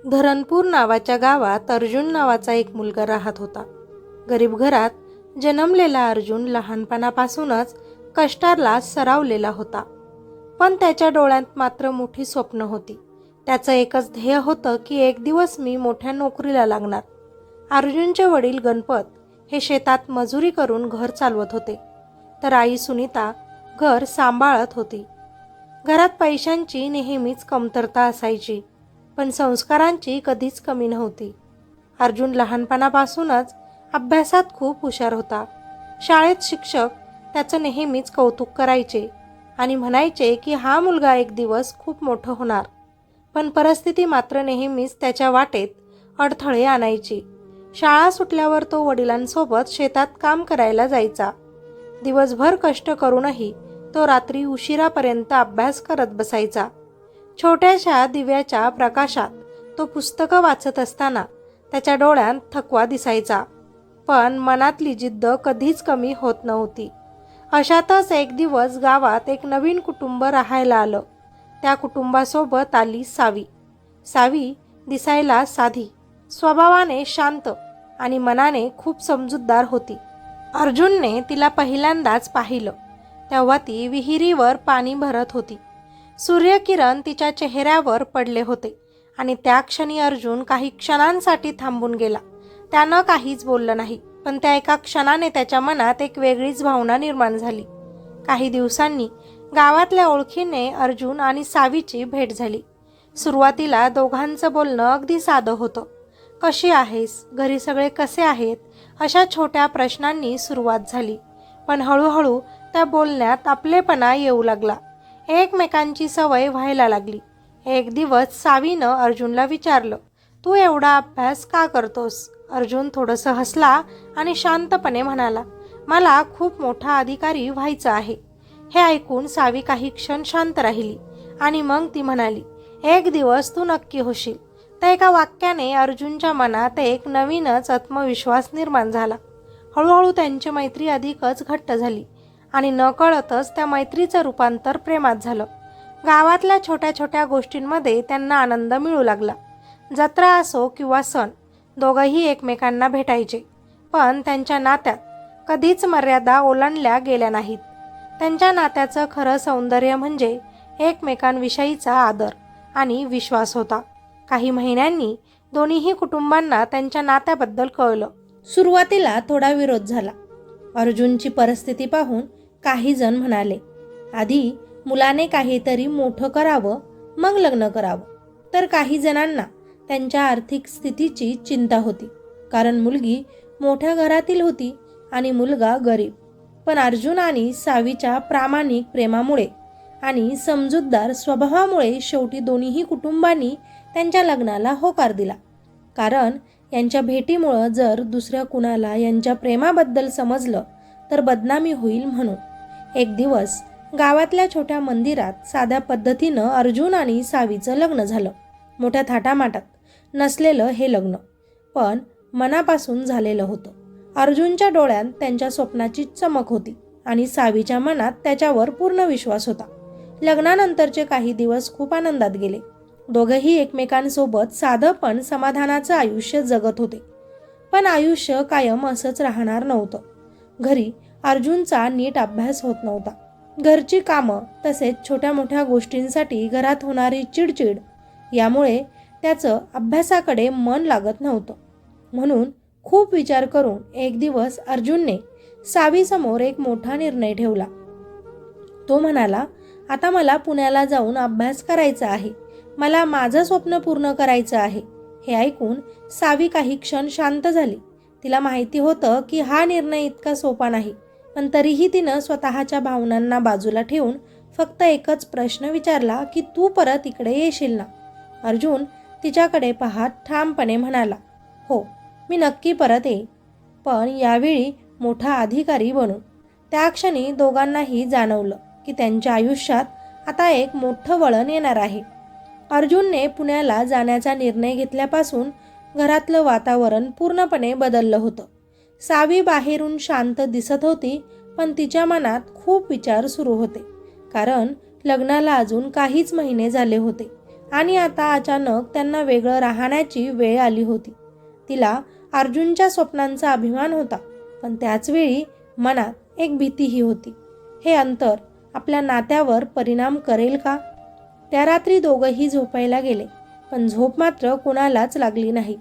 धरणपूर नावाच्या गावात अर्जुन नावाचा एक मुलगा राहत होता. गरीब घरात जन्मलेला अर्जुन लहानपणापासूनच कष्टाला सरावलेला होता. पण त्याच्या डोळ्यात मात्र मोठी स्वप्न होती. त्याचं एकच ध्येय होतं की एक दिवस मी मोठ्या नोकरीला लागणार. अर्जुनचे वडील गणपत हे शेतात मजुरी करून घर चालवत होते, तर आई सुनीता घर सांभाळत होती. घरात पैशांची नेहमीच कमतरता असायची, पण संस्कारांची कधीच कमी नव्हती. अर्जुन लहानपणापासूनच अभ्यासात खूप हुशार होता. शाळेत शिक्षक त्याचं नेहमीच कौतुक करायचे आणि म्हणायचे की हा मुलगा एक दिवस खूप मोठं होणार. पण परिस्थिती मात्र नेहमीच त्याच्या वाटेत अडथळे आणायची. शाळा सुटल्यावर तो वडिलांसोबत शेतात काम करायला जायचा. दिवसभर कष्ट करूनही तो रात्री उशिरापर्यंत अभ्यास करत बसायचा. छोट्याशा दिव्याच्या प्रकाशात तो पुस्तकं वाचत असताना त्याच्या डोळ्यात थकवा दिसायचा, पण मनातली जिद्द कधीच कमी होत नव्हती. अशातच एक दिवस गावात एक नवीन कुटुंब राहायला आलं. त्या कुटुंबासोबत आली सावी. सावी दिसायला साधी, स्वभावाने शांत आणि मनाने खूप समजूतदार होती. अर्जुनने तिला पहिल्यांदाच पाहिलं तेव्हा ती विहिरीवर पाणी भरत होती. सूर्यकिरण तिच्या चेहऱ्यावर पडले होते आणि त्या क्षणी अर्जुन काही क्षणांसाठी थांबून गेला. त्यानं काहीच बोललं नाही, पण त्या एका क्षणाने त्याच्या मनात एक वेगळीच भावना निर्माण झाली. काही दिवसांनी गावातल्या ओळखीने अर्जुन आणि सावीची भेट झाली. सुरुवातीला दोघांचं बोलणं अगदी साधं होतं. कशी आहेस, घरी सगळे कसे आहेत, अशा छोट्या प्रश्नांनी सुरुवात झाली. पण हळूहळू त्या बोलण्यात आपलेपणा येऊ लागला. एकमेकांची सवय व्हायला लागली. एक दिवस सावीनं अर्जुनला विचारलं, तू एवढा अभ्यास का करतोस? अर्जुन थोडंसं हसला आणि शांतपणे म्हणाला, मला खूप मोठा अधिकारी व्हायचं आहे. हे ऐकून सावी काही क्षण शांत राहिली आणि मग ती म्हणाली, एक दिवस तू नक्की होशील. त्या एका वाक्याने अर्जुनच्या मनात एक नवीनच आत्मविश्वास निर्माण झाला. हळूहळू त्यांची मैत्री अधिकच घट्ट झाली आणि नकळतच त्या मैत्रीचं रूपांतर प्रेमात झालं. गावातल्या छोट्या छोट्या गोष्टींमध्ये त्यांना आनंद मिळू लागला. जत्रा असो किंवा सण, दोघंही एकमेकांना भेटायचे, पण त्यांच्या नात्यात कधीच मर्यादा ओलांडल्या गेल्या नाहीत. त्यांच्या नात्याचं खरं सौंदर्य म्हणजे एकमेकांविषयीचा आदर आणि विश्वास होता. काही महिन्यांनी दोन्हीही कुटुंबांना त्यांच्या नात्याबद्दल कळलं. सुरुवातीला थोडा विरोध झाला. अर्जुनची परिस्थिती पाहून काही जण म्हणाले, आधी मुलाने काहीतरी मोठं करावं, मग लग्न करावं. तर काही जणांना त्यांच्या आर्थिक स्थितीची चिंता होती, कारण मुलगी मोठ्या घरातील होती आणि मुलगा गरीब. पण अर्जुन आणि सावीच्या प्रामाणिक प्रेमामुळे आणि समजूतदार स्वभावामुळे शेवटी दोन्हीही कुटुंबांनी त्यांच्या लग्नाला होकार दिला. कारण यांच्या भेटीमुळं जर दुसऱ्या कुणाला यांच्या प्रेमाबद्दल समजलं तर बदनामी होईल म्हणून. एक दिवस गावातल्या छोट्या मंदिरात साध्या पद्धतीनं अर्जुन आणि सावीचं लग्न झालं. मोठ्या थाटामाटात नसलेलं हे लग्न, पण मनापासून झालेलं होतं. अर्जुनच्या डोळ्यात त्यांच्या स्वप्नाची चमक होती आणि सावीच्या मनात त्याच्यावर पूर्ण विश्वास होता. लग्नानंतरचे काही दिवस खूप आनंदात गेले. दोघंही एकमेकांसोबत साधं पण समाधानाचं आयुष्य जगत होते. पण आयुष्य कायम असंच राहणार नव्हतं. घरी अर्जुनचा नीट अभ्यास होत नव्हता. घरची कामं तसेच छोट्या मोठ्या गोष्टींसाठी घरात होणारी चिडचिड यामुळे त्याचं अभ्यासाकडे मन लागत नव्हतं. म्हणून खूप विचार करून एक दिवस अर्जुनने सावीसमोर एक मोठा निर्णय ठेवला. तो म्हणाला, आता मला पुण्याला जाऊन अभ्यास करायचा आहे. मला माझं स्वप्न पूर्ण करायचं आहे. हे ऐकून सावी काही क्षण शांत झाली. तिला माहिती होतं की हा निर्णय इतका सोपा नाही, पण तरीही तिनं स्वतःच्या भावनांना बाजूला ठेवून फक्त एकच प्रश्न विचारला की तू परत इकडे येशील ना? अर्जुन तिच्याकडे पाहत ठामपणे म्हणाला, हो, मी नक्की परत येईन, पण यावेळी मोठा अधिकारी बनून. त्या क्षणी दोघांनाही जाणवलं की त्यांच्या आयुष्यात आता एक मोठं वळण येणार आहे. अर्जुनने पुण्याला जाण्याचा निर्णय घेतल्यापासून घरातलं वातावरण पूर्णपणे बदललं होतं. सावी बाहेरून शांत दिसत होती, पण तिच्या मनात खूप विचार सुरू होते. कारण लग्नाला अजून काहीच महिने झाले होते आणि आता अचानक त्यांना वेगळं राहण्याची वेळ आली होती. तिला अर्जुनच्या स्वप्नांचा अभिमान होता, पण त्याचवेळी मनात एक भीतीही होती. हे अंतर आपल्या नात्यावर परिणाम करेल का? त्या रात्री दोघंही झोपायला गेले, पण झोप मात्र कोणालाच लागली नाही.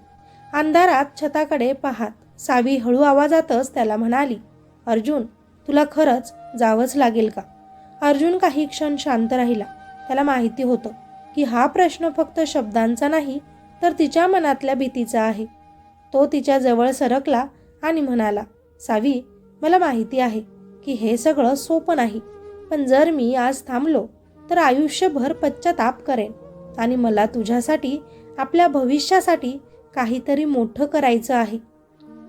अंधारात छताकडे पाहत सावी हळू आवाजातच त्याला म्हणाली, अर्जुन, तुला खरंच जावंच लागेल का? अर्जुन काही क्षण शांत राहिला. त्याला माहिती होतं की हा प्रश्न फक्त शब्दांचा नाही, तर तिच्या मनातल्या भीतीचा आहे. तो तिच्या जवळ सरकला आणि म्हणाला, सावी, मला माहिती आहे की हे सगळं सोपं नाही, पण जर मी आज थांबलो तर आयुष्यभर पश्चाताप करेन आणि मला तुझ्यासाठी, आपल्या भविष्यासाठी काहीतरी मोठं करायचं आहे.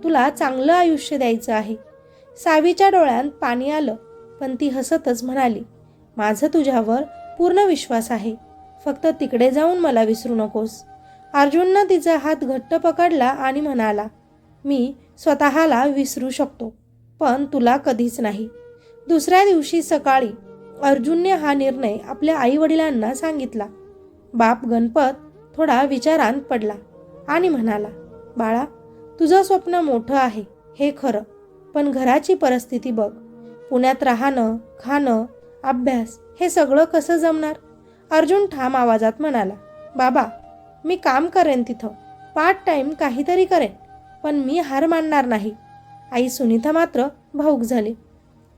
तुला चांगलं आयुष्य द्यायचं आहे. सावीच्या डोळ्यात पाणी आलं, पण ती हसतच म्हणाली, माझं तुझ्यावर पूर्ण विश्वास आहे. फक्त तिकडे जाऊन मला विसरू नकोस. अर्जुननं तिचा हात घट्ट पकडला आणि म्हणाला, मी स्वतःला विसरू शकतो, पण तुला कधीच नाही. दुसऱ्या दिवशी सकाळी अर्जुनने हा निर्णय आपल्या आईवडिलांना सांगितला. बाप गणपत थोडा विचारांत पडला आणि म्हणाला, बाळा, तुझं स्वप्न मोठं आहे हे खरं, पण घराची परिस्थिती बघ. पुण्यात राहणं, खाणं, अभ्यास हे सगळं कसं जमणार? अर्जुन ठाम आवाजात म्हणाला, बाबा, मी काम करेन तिथं, पार्ट टाईम काहीतरी करेन, पण मी हार मानणार नाही. आई सुनीता मात्र भावूक झाली.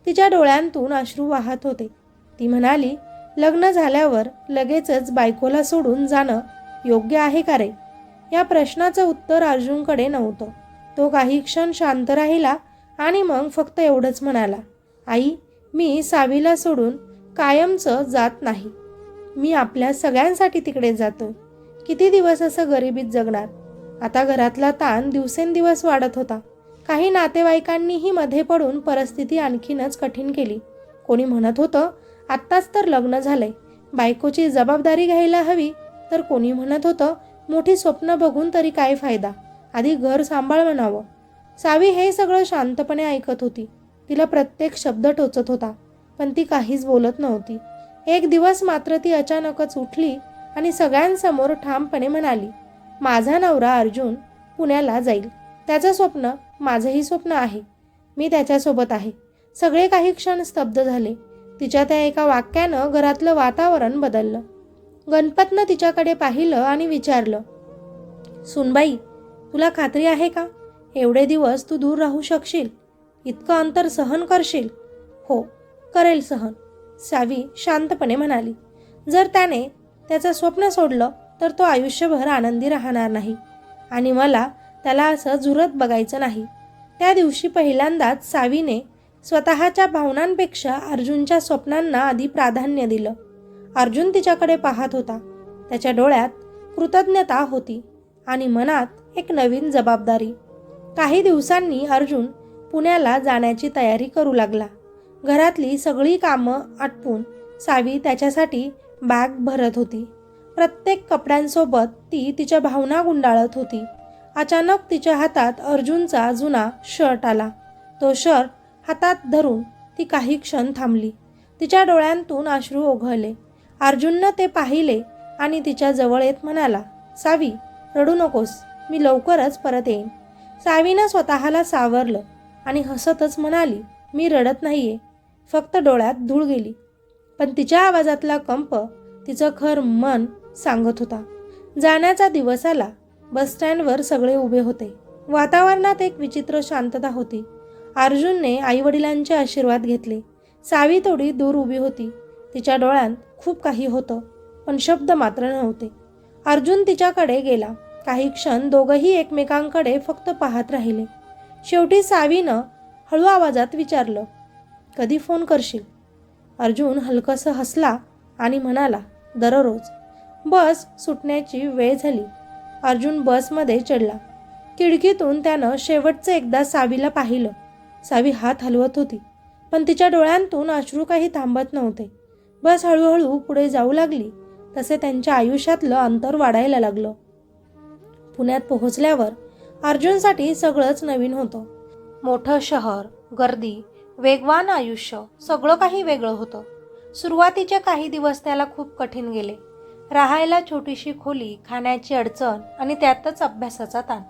तिच्या डोळ्यांतून अश्रू वाहत होते. ती म्हणाली, लग्न झाल्यावर लगेचच बायकोला सोडून जाणं योग्य आहे का रे? या प्रश्नाचं उत्तर अर्जुनकडे नव्हतं. तो काही क्षण शांत राहिला आणि मग फक्त एवढंच म्हणाला, आई, मी सावीला सोडून कायमचं जात नाही. मी आपल्या सगळ्यांसाठी तिकडे जातोय. किती दिवस असं गरिबीत जगणार? आता घरातला ताण दिवसेंदिवस वाढत होता. काही नातेवाईकांनीही मध्ये पडून परिस्थिती आणखीनच कठीण केली. कोणी म्हणत होतं, आत्ताच तर लग्न झालंय, बायकोची जबाबदारी घ्यायला हवी, तर कोणी म्हणत होतं, मोठी स्वप्न बघून तरी काय फायदा, आधी घर सांभाळ म्हणावं. सावी हे सगळं शांतपणे ऐकत होती. तिला प्रत्येक शब्द टोचत होता, पण ती काहीच बोलत नव्हती. एक दिवस मात्र ती अचानकच उठली आणि सगळ्यांसमोर ठामपणे म्हणाली, माझा नवरा अर्जुन पुण्याला जाईल. त्याचं स्वप्न माझंही स्वप्न आहे. मी त्याच्यासोबत आहे. सगळे काही क्षण स्तब्ध झाले. तिच्या त्या एका वाक्यानं घरातलं वातावरण बदललं. गणपतनं तिच्याकडे पाहिलं आणि विचारलं, सुनबाई, तुला खात्री आहे का? एवढे दिवस तू दूर राहू शकशील? इतकं अंतर सहन करशील? हो, करेल सहन, सावी शांतपणे म्हणाली. जर त्याने त्याचं स्वप्न सोडलं तर तो आयुष्यभर आनंदी राहणार नाही आणि मला त्याला असं झुरत बघायचं नाही. त्या दिवशी पहिल्यांदाच सावीने स्वतःच्या भावनांपेक्षा अर्जुनच्या स्वप्नांना आधी प्राधान्य दिलं. अर्जुन तिच्याकडे पाहत होता. त्याच्या डोळ्यात कृतज्ञता होती आणि मनात एक नवीन जबाबदारी. काही दिवसांनी अर्जुन पुण्याला जाण्याची तयारी करू लागला. घरातली सगळी कामं आटपून सावी त्याच्यासाठी बॅग भरत होती. प्रत्येक कपड्यांसोबत ती तिच्या भावना गुंडाळत होती. अचानक तिच्या हातात अर्जुनचा जुना शर्ट आला. तो शर्ट हातात धरून ती काही क्षण थांबली. तिच्या डोळ्यांतून अश्रू ओघळले. अर्जुननं ते पाहिले आणि तिच्या जवळ येत म्हणाला, सावी, रडू नकोस, मी लवकरच परत येईन. सावीनं स्वतःला सावरलं आणि हसतच म्हणाली, मी रडत नाहीये, फक्त डोळ्यात धूळ गेली. पण तिच्या आवाजातला कंप तिचं खरं मन सांगत होता. जाण्याचा दिवस आला. बसस्टँडवर सगळे उभे होते. वातावरणात एक विचित्र शांतता होती. अर्जुनने आईवडिलांचे आशीर्वाद घेतले. सावी थोडी दूर उभी होती. तिच्या डोळ्यात खूप काही होतं, पण शब्द मात्र नव्हते. अर्जुन तिच्याकडे गेला. काही क्षण दोघंही एकमेकांकडे फक्त पाहत राहिले. शेवटी सावीनं हळू आवाजात विचारलं, कधी फोन करशील? अर्जुन हलकसं हसला आणि म्हणाला, दररोज. बस सुटण्याची वेळ झाली. अर्जुन बसमध्ये चढला. खिडकीतून त्यानं शेवटचं एकदा सावीला पाहिलं. सावी हात हलवत होती, पण तिच्या डोळ्यांतून अश्रू काही थांबत नव्हते. बस हळूहळू पुढे जाऊ लागली तसे त्यांच्या आयुष्यातलं अंतर वाढायला लागलं. पुण्यात पोहोचल्यावर अर्जुनसाठी सगळंच नवीन होतं. मोठं शहर, गर्दी, वेगवान आयुष्य, सगळं काही वेगळं होतं. सुरुवातीचे काही दिवस त्याला खूप कठीण गेले. राहायला छोटीशी खोली, खाण्याची अडचण आणि त्यातच अभ्यासाचा ताण.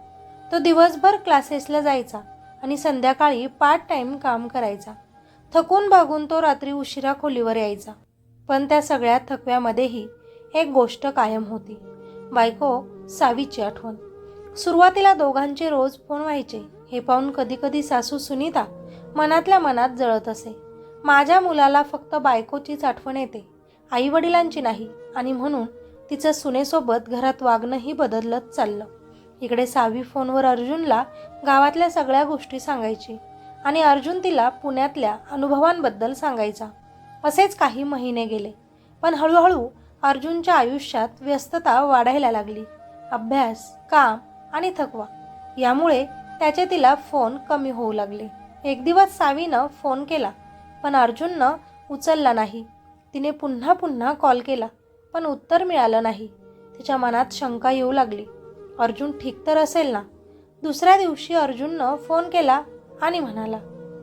तो दिवसभर क्लासेसला जायचा आणि संध्याकाळी पार्ट टाइम काम करायचा. थकून भागून तो रात्री उशिरा खोलीवर यायचा. पण त्या सगळ्या थकव्यामध्येही एक गोष्ट कायम होती, बायको सावीची आठवण. सुरुवातीला दोघांचे रोज फोन व्हायचे. हे पाहून कधीकधी सासू सुनीता मनातल्या मनात जळत असे. माझ्या मुलाला फक्त बायकोचीच आठवण येते, आई वडिलांची नाही. आणि म्हणून तिचं सुनेसोबत घरात वागणंही बदलत चाललं. इकडे सावी फोनवर अर्जुनला गावातल्या सगळ्या गोष्टी सांगायची आणि अर्जुन तिला पुण्यातल्या अनुभवांबद्दल सांगायचा. असेच काही महिने गेले. पण हळूहळू अर्जुनच्या आयुष्यात व्यस्तता वाढायला लागली. अभ्यास, काम आणि थकवा यामुळे त्याचे तिला फोन कमी होऊ लागले. एक दिवस सावीनं फोन केला पण अर्जुननं उचलला नाही. तिने पुन्हा पुन्हा कॉल केला पण उत्तर मिळालं नाही. तिच्या मनात शंका येऊ लागली, अर्जुन ठीक तर असेल ना. दुसऱ्या दिवशी अर्जुननं फोन केला आणि म्हणाला,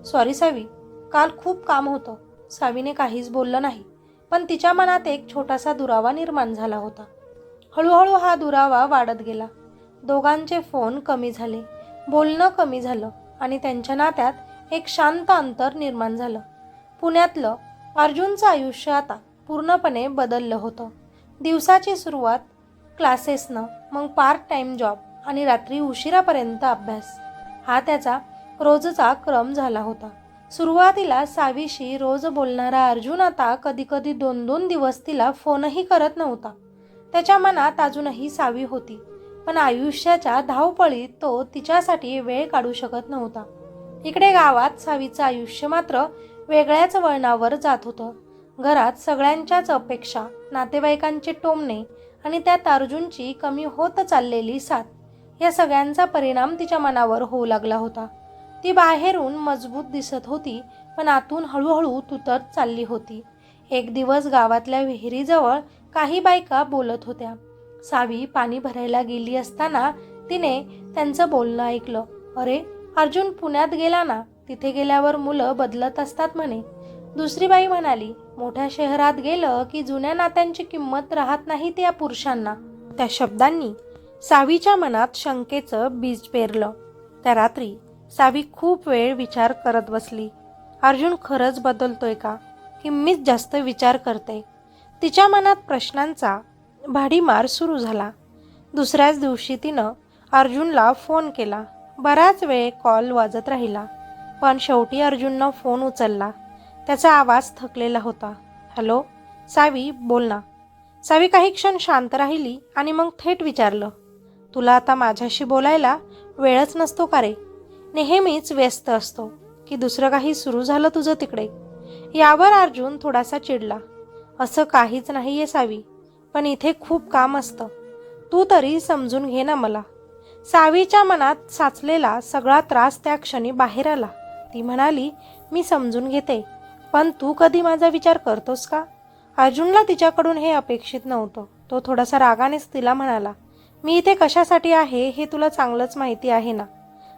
सॉरी सावी, काल खूप काम होतं. सावीने काहीच बोललं नाही, पण तिच्या मनात एक छोटासा दुरावा निर्माण झाला होता. हळूहळू हा दुरावा वाढत गेला. दोघांचे फोन कमी झाले, बोलणं कमी झालं आणि त्यांच्या नात्यात एक शांत अंतर निर्माण झालं. पुण्यातलं अर्जुनचं आयुष्य आता पूर्णपणे बदललं होतं. दिवसाची सुरुवात क्लासेसनं, मग पार्ट टाइम जॉब आणि रात्री उशिरापर्यंत अभ्यास, हा त्याचा रोजचा क्रम झाला होता. सुरुवातीला सावीशी रोज बोलणारा अर्जुन आता कधीकधी 2-2 दिवस तिला फोनही करत नव्हता. त्याच्या मनात अजूनही सावी होती, पण आयुष्याच्या धावपळीत तो तिच्यासाठी वेळ काढू शकत नव्हता. इकडे गावात सावीचं आयुष्य मात्र वेगळ्याच वळणावर जात होतं. घरात सगळ्यांच्याच अपेक्षा, नातेवाईकांचे टोमणे आणि त्यात अर्जुनची कमी होत चाललेली साथ, या सगळ्यांचा परिणाम तिच्या मनावर होऊ लागला होता. ती बाहेरून मजबूत दिसत होती पण आतून हळूहळू तुटत चालली होती. एक दिवस गावातल्या विहिरीजवळ काही बायका बोलत होत्या. सावी पाणी भरायला गेली असताना तिने त्यांचं बोलणं ऐकलं. अरे, अर्जुन पुण्यात गेला ना, तिथे गेल्यावर मुलं बदलत असतात म्हणे. दुसरी बाई म्हणाली, मोठ्या शहरात गेलं की जुन्या नात्यांची किंमत राहत नाही त्या पुरुषांना. त्या शब्दांनी सावीच्या मनात शंकेचं बीज पेरलं. त्या रात्री सावी खूप वेळ विचार करत बसली. अर्जुन खरंच बदलतोय का, की मीच जास्त विचार करते? तिच्या मनात प्रश्नांचा भाडीमार सुरू झाला. दुसऱ्याच दिवशी तिनं अर्जुनला फोन केला. बराच वेळ कॉल वाजत राहिला पण शेवटी अर्जुननं फोन उचलला. त्याचा आवाज थकलेला होता. हॅलो सावी, बोल ना. सावी काही क्षण शांत राहिली आणि मग थेट विचारलं, तुला आता माझ्याशी बोलायला वेळच नसतो का रे? नेहमीच व्यस्त असतो की दुसरं काही सुरू झालं तुझं तिकडे? यावर अर्जुन थोडासा चिडला. असं काहीच नाही आहे सावी, पण इथे खूप काम असतं. तू तरी समजून घे ना मला. सावीच्या मनात साचलेला सगळा त्रास त्या क्षणी बाहेर आला. ती म्हणाली, मी समजून घेते, पण तू कधी माझा विचार करतोस का? अर्जुनला तिच्याकडून हे अपेक्षित नव्हतं. तो थोडासा रागानेच तिला म्हणाला, मी इथे कशासाठी आहे हे तुला चांगलंच माहिती आहे ना.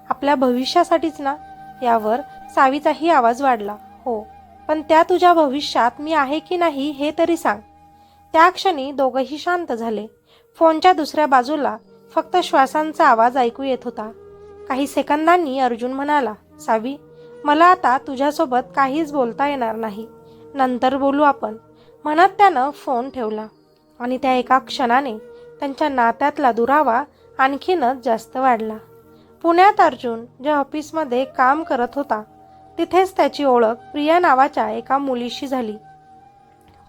आपल्या भविष्यासाठीच ना. यावर सावीचाही आवाज वाढला. हो, पण त्या तुझ्या भविष्यात मी आहे की नाही हे तरी सांग. त्या क्षणी दोघंही शांत झाले. फोनच्या दुसऱ्या बाजूला फक्त श्वासांचा आवाज ऐकू येत होता. काही सेकंदांनी अर्जुन म्हणाला, सावी, मला आता तुझ्यासोबत काहीच बोलता येणार नाही, नंतर बोलू आपण. म्हणत त्यानं फोन ठेवला आणि त्या एका क्षणाने त्यांच्या नात्यातला दुरावा आणखीनच जास्त वाढला. पुण्यात अर्जुन ज्या ऑफिसमध्ये काम करत होता तिथेच त्याची ओळख प्रिया नावाच्या एका मुलीशी झाली.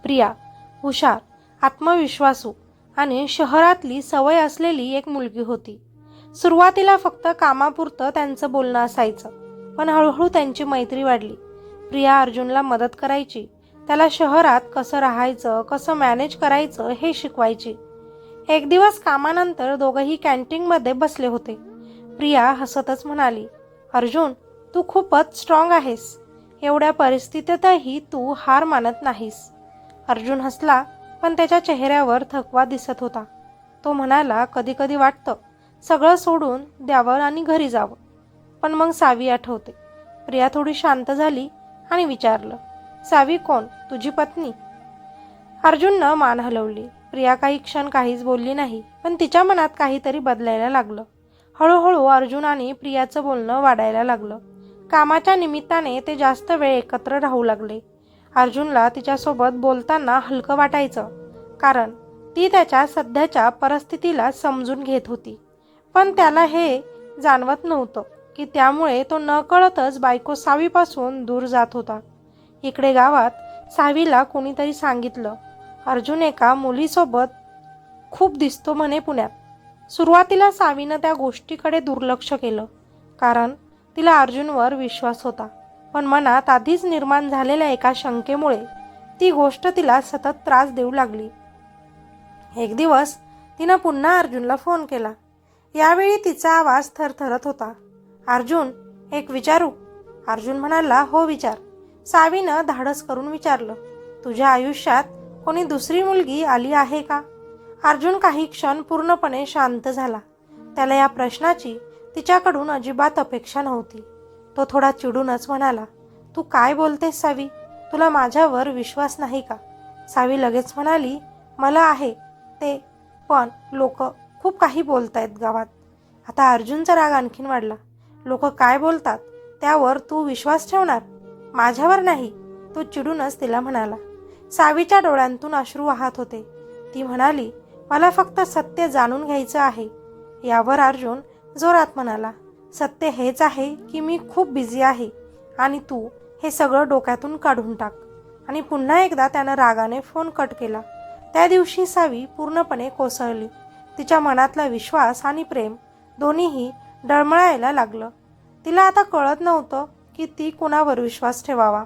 प्रिया हुशार, आत्मविश्वासू आणि शहरातली सवय असलेली एक मुलगी होती. सुरुवातीला फक्त कामापुरतं त्यांचं बोलणं असायचं, पण हळूहळू त्यांची मैत्री वाढली. प्रिया अर्जुनला मदत करायची, त्याला शहरात कसं राहायचं, कसं मॅनेज करायचं हे शिकवायची. एक दिवस कामानंतर दोघंही कॅन्टीनमध्ये बसले होते. प्रिया हसतच म्हणाली, अर्जुन, तू खूपच स्ट्रॉंग आहेस. एवढ्या परिस्थितीतही तू हार मानत नाहीस. अर्जुन हसला, पण त्याच्या चेहऱ्यावर थकवा दिसत होता. तो म्हणाला, कधी कधी वाटतं सगळं सोडून द्यावं आणि घरी जावं, पण मग सावी आठवते. प्रिया थोडी शांत झाली आणि विचारलं, सावी कोण, तुझी पत्नी? अर्जुननं मान हलवली. प्रिया काही क्षण काहीच बोलली नाही, पण तिच्या मनात काहीतरी बदलायला लागलं. हळूहळू अर्जुन आणि प्रियाचं बोलणं वाढायला लागलं. कामाच्या निमित्ताने ते जास्त वेळ एकत्र राहू लागले. अर्जुनला तिच्यासोबत बोलताना हलकं वाटायचं, कारण ती त्याच्या सध्याच्या परिस्थितीला समजून घेत होती. पण त्याला हे जाणवत नव्हतं की त्यामुळे तो नकळतच बायको सावीपासून दूर जात होता. इकडे गावात सावीला कोणीतरी सांगितलं, अर्जुन एका मुलीसोबत खूप दिसतो म्हणे पुण्यात. सुरुवातीला सावीनं त्या गोष्टीकडे दुर्लक्ष केलं, कारण तिला अर्जुनवर विश्वास होता. पण मनात आधीच निर्माण झालेल्या एका शंकेमुळे ती गोष्ट तिला सतत त्रास देऊ लागली. एक दिवस तिनं पुन्हा अर्जुनला फोन केला. यावेळी तिचा आवाज थरथरत होता. अर्जुन, एक विचारू? अर्जुन म्हणाला, हो विचार. सावीनं धाडस करून विचारलं, तुझ्या आयुष्यात कोणी दुसरी मुलगी आली आहे का? अर्जुन काही क्षण पूर्णपणे शांत झाला. त्याला या प्रश्नाची तिच्याकडून अजिबात अपेक्षा नव्हती. तो थोडा चिडूनच म्हणाला, तू काय बोलतेस सावी? तुला माझ्यावर विश्वास नाही का? सावी लगेच म्हणाली, मला आहे ते, पण लोक खूप काही बोलतायत गावात. आता अर्जुनचा राग आणखीन वाढला. लोक काय बोलतात त्यावर तू विश्वास ठेवणार? माझ्यावर नाही, तो चिडूनच तिला म्हणाला. सावीच्या डोळ्यांतून अश्रू वाहत होते. ती म्हणाली, मला फक्त सत्य जाणून घ्यायचं आहे. यावर अर्जुन जोरात म्हणाला, सत्य हेच आहे की मी खूप बिझी आहे आणि तू हे सगळं डोक्यातून काढून टाक. आणि पुन्हा एकदा त्यानं रागाने फोन कट केला. त्या दिवशी सावी पूर्णपणे कोसळली. तिच्या मनातला विश्वास आणि प्रेम दोन्हीही डळमळायला लागलं. तिला आता कळत नव्हतं की ती कुणावर विश्वास ठेवावा,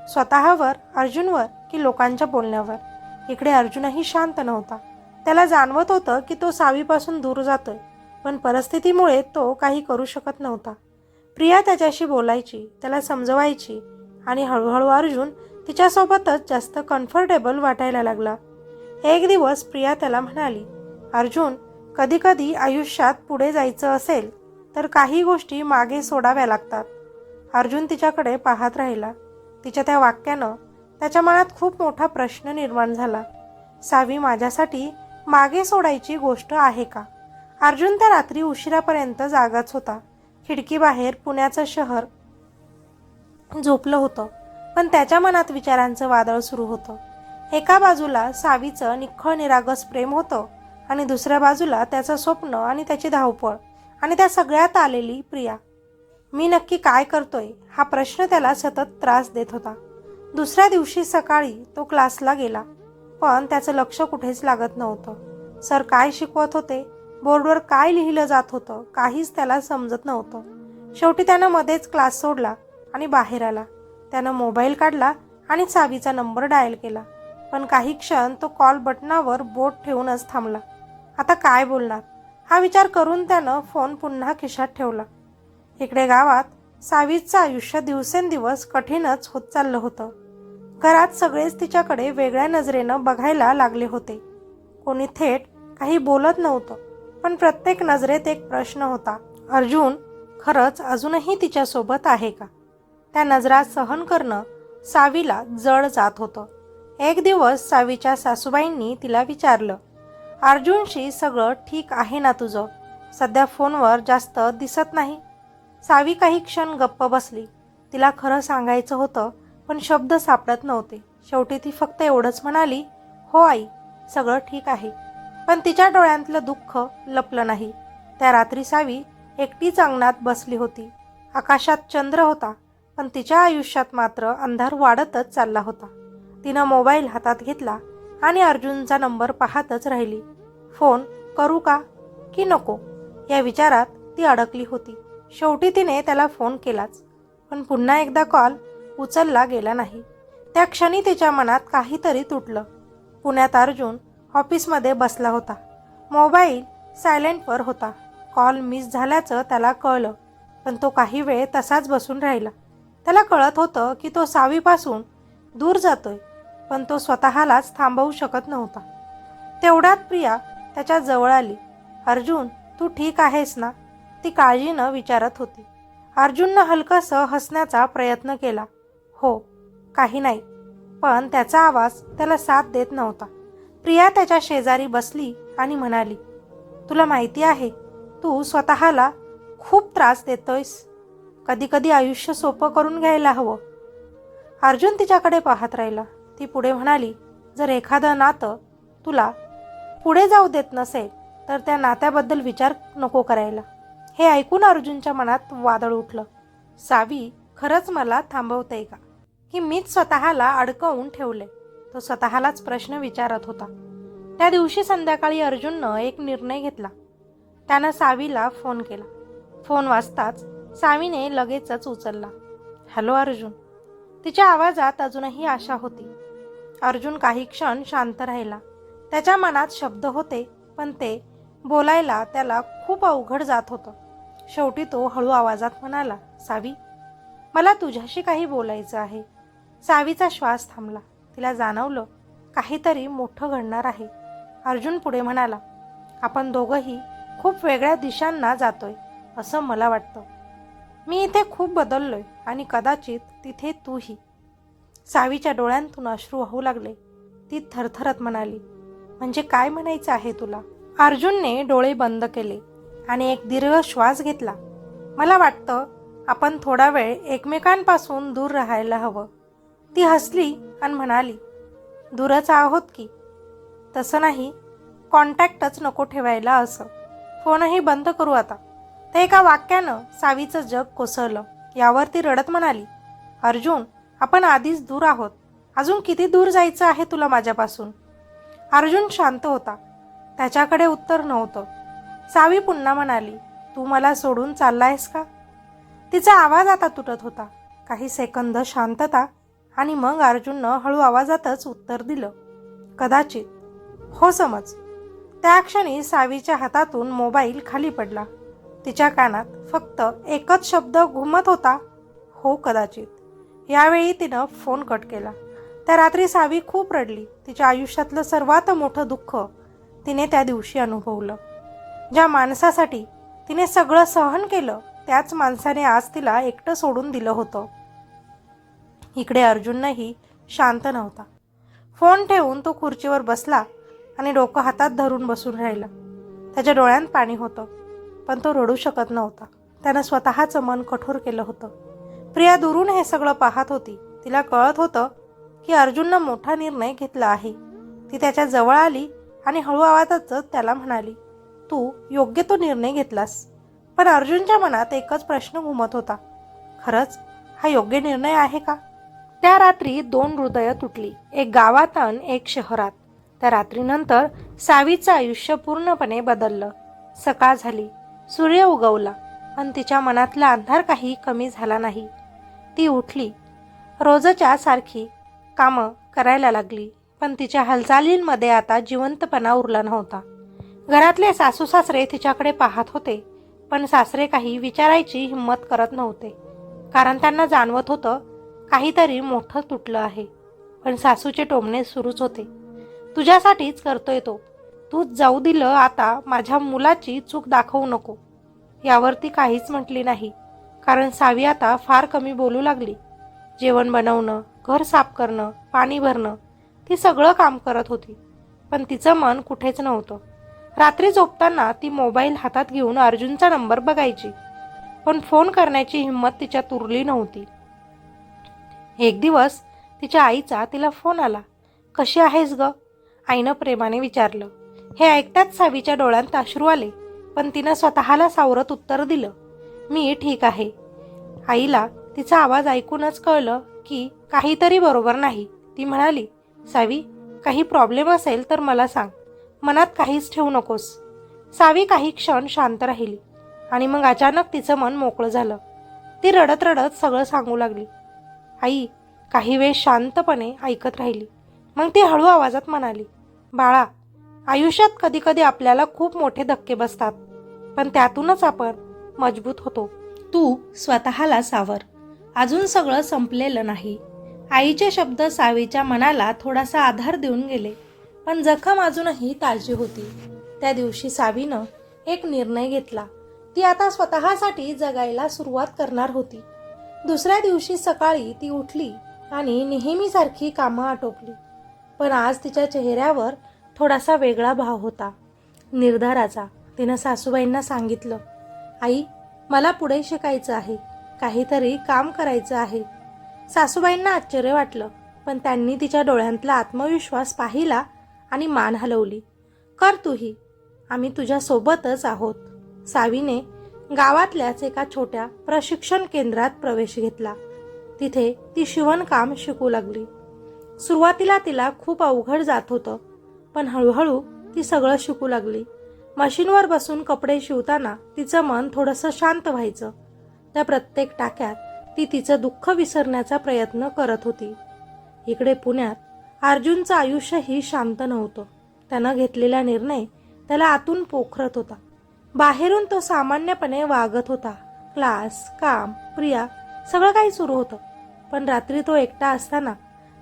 स्वतःवर, अर्जुनवर की लोकांच्या बोलण्यावर. इकडे अर्जुनही शांत नव्हता. त्याला जाणवत होतं की तो सावीपासून दूर जातोय, पण परिस्थितीमुळे तो काही करू शकत नव्हता. प्रिया त्याच्याशी बोलायची, त्याला समजवायची आणि हळूहळू अर्जुन तिच्यासोबतच जास्त कम्फर्टेबल वाटायला लागला. एक दिवस प्रिया त्याला म्हणाली, अर्जुन, कधीकधी आयुष्यात पुढे जायचं असेल तर काही गोष्टी मागे सोडाव्या लागतात. अर्जुन तिच्याकडे पाहत राहिला. तिच्या त्या वाक्यानं त्याच्या मनात खूप मोठा प्रश्न निर्माण झाला. सावी माझ्यासाठी मागे सोडायची गोष्ट आहे का? अर्जुन त्या रात्री उशिरापर्यंत जागाच होता. खिडकीबाहेर पुण्याचं शहर झोपलं होतं, पण त्याच्या मनात विचारांचं वादळ सुरू होतं. एका बाजूला सावीचं निख्खळ निरागस प्रेम होतं आणि दुसऱ्या बाजूला त्याचं स्वप्न आणि त्याची धावपळ आणि त्या सगळ्यात आलेली प्रिया. मी नक्की काय करतोय हा प्रश्न त्याला सतत त्रास देत होता. दुसऱ्या दिवशी सकाळी तो क्लासला गेला, पण त्याचं लक्ष कुठेच लागत नव्हतं. सर काय शिकवत होते, बोर्डवर काय लिहिलं जात होतं, काहीच त्याला समजत नव्हतं. शेवटी त्यानं मध्येच क्लास सोडला आणि बाहेर आला. त्यानं मोबाईल काढला आणि सावीचा नंबर डायल केला, पण काही क्षण तो कॉल बटनावर बोट ठेवूनच थांबला. आता काय बोलणार हा विचार करून त्यानं फोन पुन्हा खिशात ठेवला. इकडे गावात सावीचं आयुष्य दिवसेंदिवस कठीणच होत चाललं होतं. घरात सगळेच तिच्याकडे वेगळ्या नजरेनं बघायला लागले होते. कोणी थेट काही बोलत नव्हतं, पण प्रत्येक नजरेत एक प्रश्न होता, अर्जुन खरंच अजूनही तिच्यासोबत आहे का? त्या नजरा सहन करणं सावीला जड जात होतं. एक दिवस सावीच्या सासूबाईंनी तिला विचारलं, अर्जुनशी सगळं ठीक आहे ना तुझं? सध्या फोनवर जास्त दिसत नाही. सावी काही क्षण गप्प बसली. तिला खरं सांगायचं होतं, पण शब्द सापडत नव्हते. शेवटी ती फक्त एवढंच म्हणाली, हो आई, सगळं ठीक आहे. पण तिच्या डोळ्यांतलं दुःख लपलं नाही. त्या रात्री सावी एकटीच अंगणात बसली होती. आकाशात चंद्र होता, पण तिच्या आयुष्यात मात्र अंधार वाढतच चालला होता. तिनं मोबाईल हातात घेतला आणि अर्जुनचा नंबर पाहतच राहिली. फोन करू का की नको या विचारात ती अडकली होती. शेवटी तिने त्याला फोन केलाच, पण पुन्हा एकदा कॉल उचलला गेला नाही. त्या क्षणी तिच्या मनात काहीतरी तुटलं. पुण्यात अर्जुन ऑफिसमध्ये बसला होता. मोबाईल सायलेंटवर होता. कॉल मिस झाल्याचं त्याला कळलं, पण तो काही वेळ तसाच बसून राहिला. त्याला कळत होतं की तो सावीपासून दूर जातोय, पण तो स्वतःलाच थांबवू शकत नव्हता. तेवढ्यात प्रिया त्याच्या जवळ आली. अर्जुन, तू ठीक आहेस ना? ती काळजीनं विचारत होती. अर्जुननं हलकंसं हसण्याचा प्रयत्न केला. हो, काही नाही. पण त्याचा आवाज त्याला साथ देत नव्हता. प्रिया त्याच्या शेजारी बसली आणि म्हणाली, तुला माहिती आहे, तू स्वतःला खूप त्रास देतोयस. कधी कधी आयुष्य सोपं करून घ्यायला हवं. अर्जुन तिच्याकडे पाहत राहिला. ती पुढे म्हणाली, जर एखादं नातं तुला पुढे जाऊ देत नसेल तर त्या नात्याबद्दल विचार नको करायला. हे ऐकून अर्जुनच्या मनात वादळ उठलं. सावी खरंच मला थांबवते का, की मीच स्वतःला अडकवून ठेवले? तो स्वतःलाच प्रश्न विचारत होता. त्या दिवशी संध्याकाळी अर्जुननं एक निर्णय घेतला. त्यानं सावीला फोन केला. फोन वाजताच सावीने लगेचच उचलला. हॅलो अर्जुन. तिच्या आवाजात अजूनही आशा होती. अर्जुन काही क्षण शांत राहिला. त्याच्या मनात शब्द होते, पण ते बोलायला त्याला खूप अवघड जात होतं. शेवटी तो हळू आवाजात म्हणाला, सावी, मला तुझ्याशी काही बोलायचं आहे. सावीचा श्वास थांबला. तिला जाणवलं काहीतरी मोठं घडणार आहे. अर्जुन पुढे म्हणाला, आपण दोघंही खूप वेगळ्या दिशांना जातोय असं मला वाटतं. मी इथे खूप बदललोय आणि कदाचित तिथे तूही. सावीच्या डोळ्यांतून अश्रू वाहू लागले. ती थरथरत म्हणाली, म्हणजे काय म्हणायचं आहे तुला? अर्जुनने डोळे बंद केले आणि एक दीर्घ श्वास घेतला. मला वाटतं आपण थोडा वेळ एकमेकांपासून दूर राहायला हवं. ती हसली आणि म्हणाली, दूरच आहोत की? तसं नाही, कॉन्टॅक्टच नको ठेवायला. असं फोनही बंद करू आता. त्या एका वाक्यानं सावीचं जग कोसळलं. यावर ती रडत म्हणाली, अर्जुन, आपण आधीच दूर आहोत. अजून किती दूर जायचं आहे तुला माझ्यापासून? अर्जुन शांत होता. त्याच्याकडे उत्तर नव्हतं. सावी पुन्हा म्हणाली, तू मला सोडून चाललायस का? तिचा आवाज आता तुटत होता. काही सेकंद शांतता आणि मग अर्जुननं हळू आवाजातच उत्तर दिलं, कदाचित. हो समज. त्या क्षणी सावीच्या हातातून मोबाईल खाली पडला. तिच्या कानात फक्त एकच शब्द घुमत होता, हो कदाचित. यावेळी तिनं फोन कट केला. त्या रात्री सावी खूप रडली. तिच्या आयुष्यातलं सर्वात मोठं दुःख तिने त्या दिवशी अनुभवलं. ज्या माणसासाठी तिने सगळं सहन केलं, त्याच माणसाने आज तिला एकटं सोडून दिलं होतं. इकडे अर्जुनही शांत नव्हता. फोन ठेवून तो खुर्चीवर बसला आणि डोकं हातात धरून बसून राहिला. त्याच्या डोळ्यांत पाणी होतं, पण तो रडू शकत नव्हता. त्यानं स्वतःचं मन कठोर केलं होतं. प्रिया दुरून हे सगळं पाहत होती. तिला कळत होतं की अर्जुननं मोठा निर्णय घेतला आहे. ती त्याच्या जवळ आली आणि हळू आवाजातच त्याला म्हणाली, तू योग्य तो निर्णय घेतलास. पण अर्जुनच्या मनात एकच प्रश्न घुमत होता, खरंच हा योग्य निर्णय आहे का? त्या रात्री 2 हृदयं तुटली, एक गावात आणि एक शहरात. त्या रात्रीनंतर सावीचं आयुष्य पूर्णपणे बदललं. सकाळ झाली, सूर्य उगवला, पण तिच्या मनातला अंधार काही कमी झाला नाही. ती उठली, रोजच्या सारखी कामं करायला लागली, पण तिच्या हालचालींमध्ये आता जिवंतपणा उरला नव्हता. घरातले सासू सासरे तिच्याकडे पाहत होते, पण सासरे काही विचारायची हिंमत करत नव्हते, कारण त्यांना जाणवत होतं काहीतरी मोठं तुटलं आहे. पण सासूचे टोमणे सुरूच होते, तुझ्यासाठीच करतोय तो. तूच जाऊ दिलं, आता माझ्या मुलाची चूक दाखवू नको. यावरती काहीच म्हटली नाही, कारण सावी आता फार कमी बोलू लागली. जेवण बनवणं, घर साफ करणं, पाणी भरणं, ती सगळं काम करत होती, पण तिचं मन कुठेच नव्हतं. रात्री झोपताना ती मोबाईल हातात घेऊन अर्जुनचा नंबर बघायची, पण फोन करण्याची हिंमत तिच्यात उरली नव्हती. एक दिवस तिच्या आईचा तिला फोन आला. कशी आहेस ग? आईनं प्रेमाने विचारलं. हे ऐकताच सावीच्या डोळ्यांत अश्रू आले, पण तिनं स्वतःला सावरत उत्तर दिलं, मी ठीक आहे. आईला तिचा आवाज ऐकूनच कळलं की काहीतरी बरोबर नाही. ती म्हणाली, सावी, काही प्रॉब्लेम असेल तर मला सांग, मनात काहीच ठेवू नकोस. सावी काही क्षण शांत राहिली आणि मग अचानक तिचं मन मोकळं झालं. ती रडत रडत सगळं सांगू लागली. आई काही वेळ शांतपणे ऐकत राहिली. मग ती हळू आवाजात म्हणाली, बाळा, आयुष्यात कधी कधी आपल्याला खूप मोठे धक्के बसतात, पण त्यातूनच आपण मजबूत होतो. तू स्वतःला सावर, अजून सगळं संपलेलं नाही. आईचे शब्द सावीच्या मनाला थोडासा आधार देऊन गेले, पण जखम अजूनही ताजी होती. त्या दिवशी सावीनं एक निर्णय घेतला. ती आता स्वतःसाठी जगायला सुरुवात करणार होती. दुसऱ्या दिवशी सकाळी ती उठली आणि नेहमीसारखी कामं आटोपली, पण आज तिच्या चेहऱ्यावर थोडासा वेगळा भाव होता, निर्धाराचा. तिनं सासूबाईंना सांगितलं, आई, मला पुढे शिकायचं आहे, काहीतरी काम करायचं आहे. सासूबाईंना आश्चर्य वाटलं, पण त्यांनी तिच्या डोळ्यांतला आत्मविश्वास पाहिला आणि मान हलवली. कर तूही, आम्ही तुझ्यासोबतच आहोत. सावीने गावातल्याच एका छोट्या प्रशिक्षण केंद्रात प्रवेश घेतला. तिथे ती शिवणकाम शिकू लागली. सुरुवातीला तिला खूप अवघड जात होतं, पण हळूहळू ती सगळं शिकू लागली. मशीनवर बसून कपडे शिवताना तिचं मन थोडंसं शांत व्हायचं. त्या प्रत्येक टाक्यात ती तिचं दुःख विसरण्याचा प्रयत्न करत होती. इकडे पुण्यात अर्जुनचं आयुष्यही शांत नव्हतं. त्यानं घेतलेला निर्णय त्याला आतून पोखरत होता. बाहेरून तो सामान्यपणे वागत होता. क्लास, काम, प्रिया सगळं काही सुरू होतं. पण रात्री तो एकटा असताना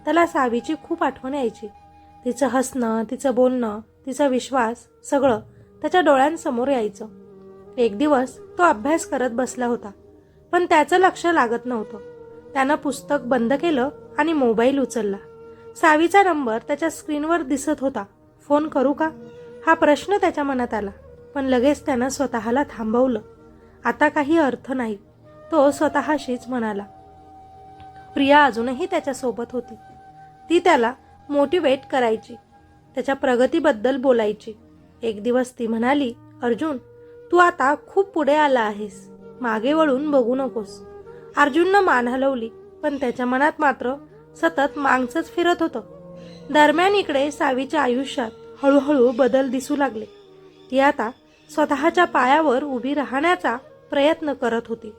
त्याला सावीची खूप आठवण यायची. तिचं हसणं, तिचं बोलणं, तिचा विश्वास सगळं त्याच्या डोळ्यांसमोर यायचं. एक दिवस तो अभ्यास करत बसला होता, पण त्याचं लक्ष लागत नव्हतं. त्यानं पुस्तक बंद केलं आणि मोबाईल उचलला. सावीचा नंबर त्याच्या स्क्रीनवर दिसत होता. फोन करू का, हा प्रश्न त्याच्या मनात आला, पण लगेच त्यानं स्वतःला थांबवलं. आता काही अर्थ नाही, तो स्वतःशीच म्हणाला. प्रिया अजूनही त्याच्यासोबत होती. ती त्याला मोटिवेट करायची, त्याच्या प्रगतीबद्दल बोलायची. एक दिवस ती म्हणाली, अर्जुन, तू आता खूप पुढे आला आहेस, मागे वळून बघू नकोस. अर्जुननं मान हलवली, पण त्याच्या मनात मात्र सतत मागचंच फिरत होतं. दरम्यान इकडे सावीच्या आयुष्यात हळूहळू बदल दिसू लागले. ती आता स्वतःच्या पायावर उभी राहण्याचा प्रयत्न करत होती.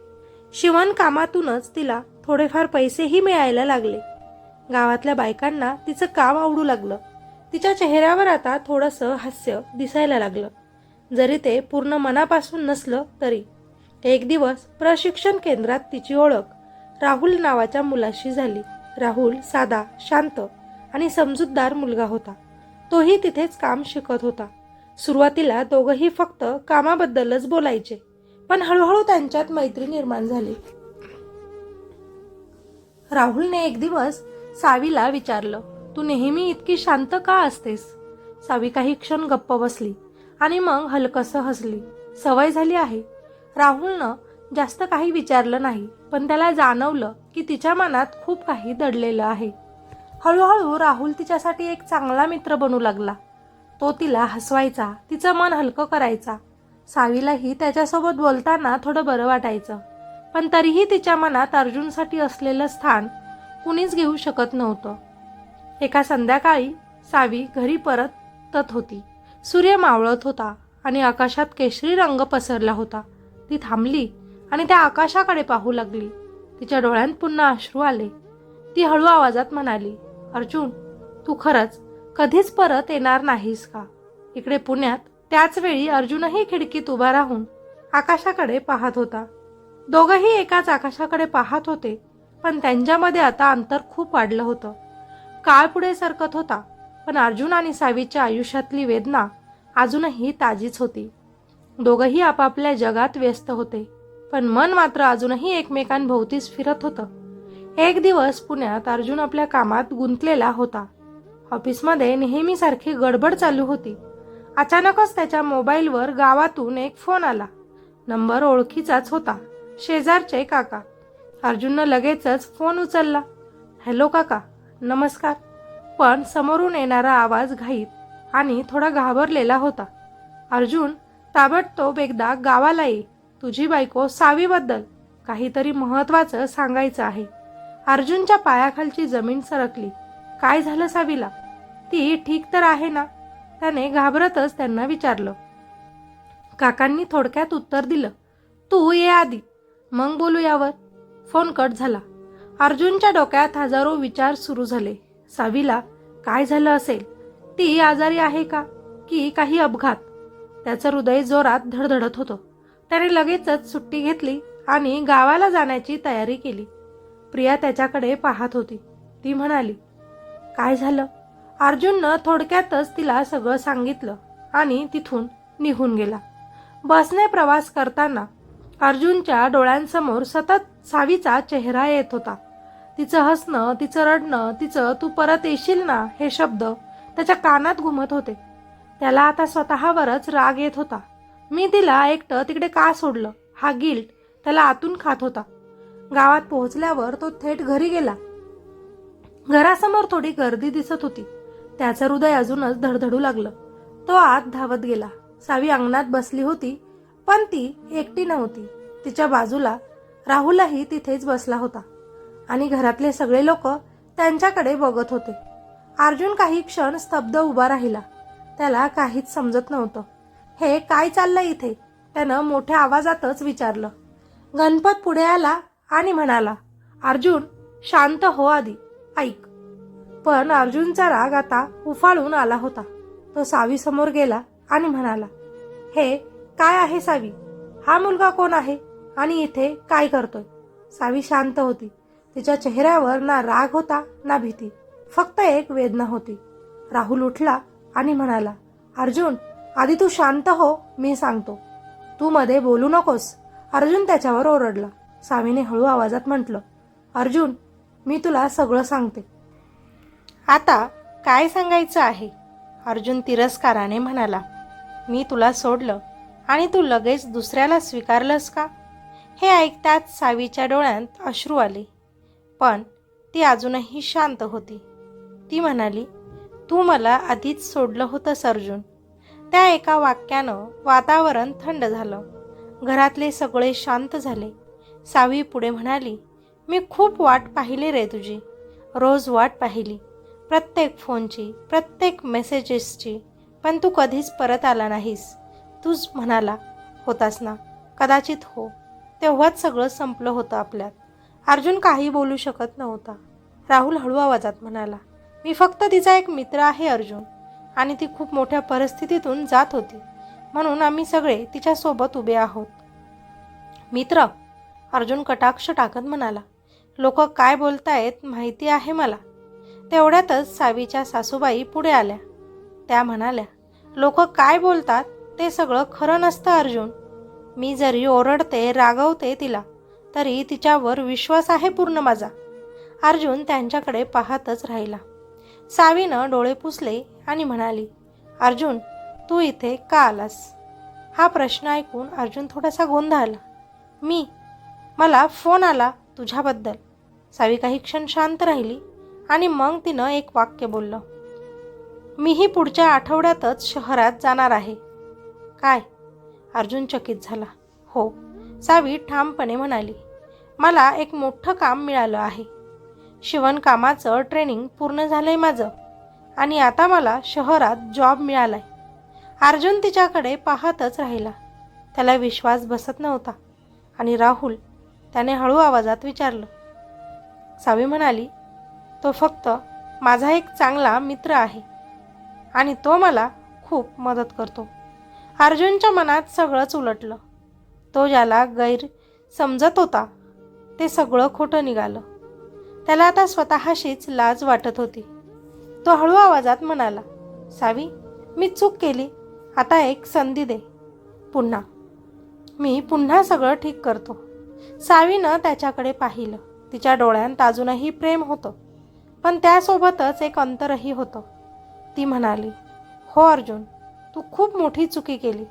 शिवणकामातूनच तिला थोडेफार पैसेही मिळायला लागले. गावातल्या बायकांना तिचं काम आवडू लागलं. तिच्या चेहऱ्यावर आता थोडंसं हास्य दिसायला लागलं, जरी ते पूर्ण मनापासून नसलं तरी. एक दिवस प्रशिक्षण केंद्रात तिची ओळख राहुल नावाच्या मुलाशी झाली. राहुल साधा, शांत आणि समजूतदार मुलगा होता. तोही तिथेच काम शिकत होता. सुरुवातीला दोघंही फक्त कामाबद्दलच बोलायचे, पण हळूहळू त्यांच्यात मैत्री निर्माण झाली. राहुलने एक दिवस सावीला विचारलं, तू नेहमी इतकी शांत का असतेस? सावी काही क्षण गप्प बसली आणि मग हलकसं हसली. सवय झाली आहे. राहुलनं जास्त काही विचारलं नाही, पण त्याला जाणवलं की तिच्या मनात खूप काही दडलेलं आहे. हळूहळू राहुल तिच्यासाठी एक चांगला मित्र बनू लागला. तो तिला हसवायचा, तिचं मन हलकं करायचा. सावीलाही त्याच्यासोबत बोलताना थोडं बरं वाटायचं, पण तरीही तिच्या मनात अर्जुनसाठी असलेलं स्थान कुणीच घेऊ शकत नव्हतं. एका संध्याकाळी सावी घरी परतत होती. सूर्य मावळत होता आणि आकाशात केशरी रंग पसरला होता. ती थांबली आणि त्या आकाशाकडे पाहू लागली. तिच्या डोळ्यात पुन्हा अश्रू आले. ती हळू आवाजात म्हणाली, अर्जुन, तू खरंच कधीच परत येणार नाहीस का? इकडे पुण्यात त्याच वेळी अर्जुनही खिडकीत उभा राहून आकाशाकडे पाहत होता. दोघंही एकाच आकाशाकडे पाहत होते, पण त्यांच्यामध्ये आता अंतर खूप वाढलं होतं. काळ पुढे सरकत होता, पण अर्जुन आणि सावीच्या आयुष्यातली वेदना अजूनही ताजीच होती. दोघंही आपापल्या जगात व्यस्त होते, पण मन मात्र अजूनही एकमेकांभोवतीच फिरत होतं. एक दिवस पुण्यात अर्जुन आपल्या कामात गुंतलेला होता. ऑफिसमध्ये नेहमीसारखी गडबड चालू होती. अचानकच त्याच्या मोबाईलवर गावातून एक फोन आला. नंबर ओळखीचाच होता, शेजारचे काका. अर्जुननं लगेचच फोन उचलला. हॅलो काका, नमस्कार. पण समोरून येणारा आवाज घाईत आणि थोडा घाबरलेला होता. अर्जुन, ताबडतोब एकदा गावाला ये. तुझी बायको सावीबद्दल काहीतरी महत्त्वाचं सांगायचं आहे. अर्जुनच्या पायाखालची जमीन सरकली. काय झालं सावीला? ती ठीक तर आहे ना? त्याने घाबरतच त्यांना विचारलं. काकांनी थोडक्यात उत्तर दिलं, तू ये आधी, मग बोलू यावर. फोन कट झाला. अर्जुनच्या डोक्यात हजारो विचार सुरू झाले. सावीला काय झालं असेल? ती आजारी आहे का, की काही अपघात? त्याचं हृदय जोरात धडधडत होतं. त्याने लगेचच सुट्टी घेतली आणि गावाला जाण्याची तयारी केली. प्रिया त्याच्याकडे पाहत होती. ती म्हणाली, काय झालं? अर्जुननं थोडक्यातच तिला सगळं सांगितलं आणि तिथून निघून गेला. बसने प्रवास करताना अर्जुनच्या डोळ्यांसमोर सतत सावीचा चेहरा येत होता. तिचं हसणं, तिचं रडणं, तिचं तू परत येशील ना हे शब्द त्याच्या कानात घुमत होते. त्याला आता स्वतःवरच राग येत होता. मी तिला एकटं तिकडे का सोडलं, हा गिल्ट त्याला आतून खात होता. गावात पोहोचल्यावर तो थेट घरी गेला. घरासमोर थोडी गर्दी दिसत होती. त्याचं हृदय अजूनच धडधडू लागलं. तो आत धावत गेला. सावी अंगणात बसली होती, पण ती एकटी नव्हती. तिच्या बाजूला राहुलही तिथेच बसला होता आणि घरातले सगळे लोक त्यांच्याकडे बघत होते. अर्जुन काही क्षण स्तब्ध उभा राहिला. त्याला काहीच समजत नव्हतं. हे काय चाललंय इथे, त्यानं मोठ्या आवाजातच विचारलं. गणपत पुढे आला आणि म्हणाला, अर्जुन शांत हो, आधी ऐक. पण अर्जुनचा राग आता उफाळून आला होता. तो सावी समोर गेला आणि म्हणाला, हे काय आहे सावी, हा मुलगा कोण आहे आणि इथे काय करतोय? सावी शांत होती. तिच्या चेहऱ्यावर ना राग होता ना भीती, फक्त एक वेदना होती. राहुल उठला आणि म्हणाला, अर्जुन आधी तू शांत हो, मी सांगतो. तू मध्ये बोलू नकोस. अर्जुन त्याच्यावर ओरडला. सावीने हळू आवाजात म्हटलं, अर्जुन मी तुला सगळं सांगते. आता काय सांगायचं आहे? अर्जुन तिरस्काराने म्हणाला, मी तुला सोडलं आणि तू लगेच दुसऱ्याला स्वीकारलंस का? हे ऐकताच सावीच्या डोळ्यात अश्रू आले. पण ती अजूनही शांत होती. ती म्हणाली, तू मला आधीच सोडलं होतंस अर्जुन. त्या एका वाक्यानं वातावरण थंड झालं. घरातले सगळे शांत झाले. सावी पुढे म्हणाली, मी खूप वाट पाहिली रे तुझी, रोज वाट पाहिली, प्रत्येक फोनची, प्रत्येक मेसेजेसची, पण तू कधीच परत आला नाहीस. तूच म्हणाला होतास ना, कदाचित हो, तेव्हाच सगळं संपलं होतं आपल्यात. अर्जुन काही बोलू शकत नव्हता. राहुल हळू आवाजात म्हणाला, मी फक्त तिचा एक मित्र आहे अर्जुन, आणि ती खूप मोठ्या परिस्थितीतून जात होती, म्हणून आम्ही सगळे तिच्यासोबत उभे आहोत. मित्र? अर्जुन कटाक्ष टाकत म्हणाला, लोक काय बोलतायत माहिती आहे मला. तेवढ्यातच सावीच्या सासूबाई पुढे आल्या. त्या म्हणाल्या, लोक काय बोलतात ते सगळं खरं नसतं अर्जुन. मी जरी ओरडते, रागवते तिला, तरी तिच्यावर विश्वास आहे पूर्ण माझा. अर्जुन त्यांच्याकडे पाहतच राहिला. सावीनं डोळे पुसले आणि म्हणाली, अर्जुन तू इथे का आलास? हा प्रश्न ऐकून अर्जुन थोडासा गोंधळला. मला फोन आला तुझ्याबद्दल. सावी काही क्षण शांत राहिली आणि मग तिनं एक वाक्य बोललं, मीही पुढच्या आठवड्यातच शहरात जाणार आहे. काय? अर्जुन चकित झाला. हो, सावी ठामपणे म्हणाली, मला एक मोठं काम मिळालं आहे. शिवणकामाचं ट्रेनिंग पूर्ण झालंय माझं आणि आता मला शहरात जॉब मिळालाय. अर्जुन तिच्याकडे पाहतच राहिला. त्याला विश्वास बसत नव्हता. आणि राहुल? त्याने हळू आवाजात विचारलं. सावी म्हणाली, तो फक्त माझा एक चांगला मित्र आहे आणि तो मला खूप मदत करतो. अर्जुनच्या मनात सगळंच उलटलं. तो ज्याला गैर समजत होता ते सगळं खोटं निघालं. त्याला आता स्वतःशीच लाज वाटत होती. तो हळू आवाजात म्हणाला, सावी मी चूक केली, आता एक संधी दे. मी पुन्हा सगळं ठीक करतो. सावीनं त्याच्याकडे पाहिलं. तिच्या डोळ्यांत अजूनही प्रेम होतं, पण त्यासोबतच एक अंतरही होतं. ती म्हणाली, हो अर्जुन, तू खूप मोठी चुकी केली.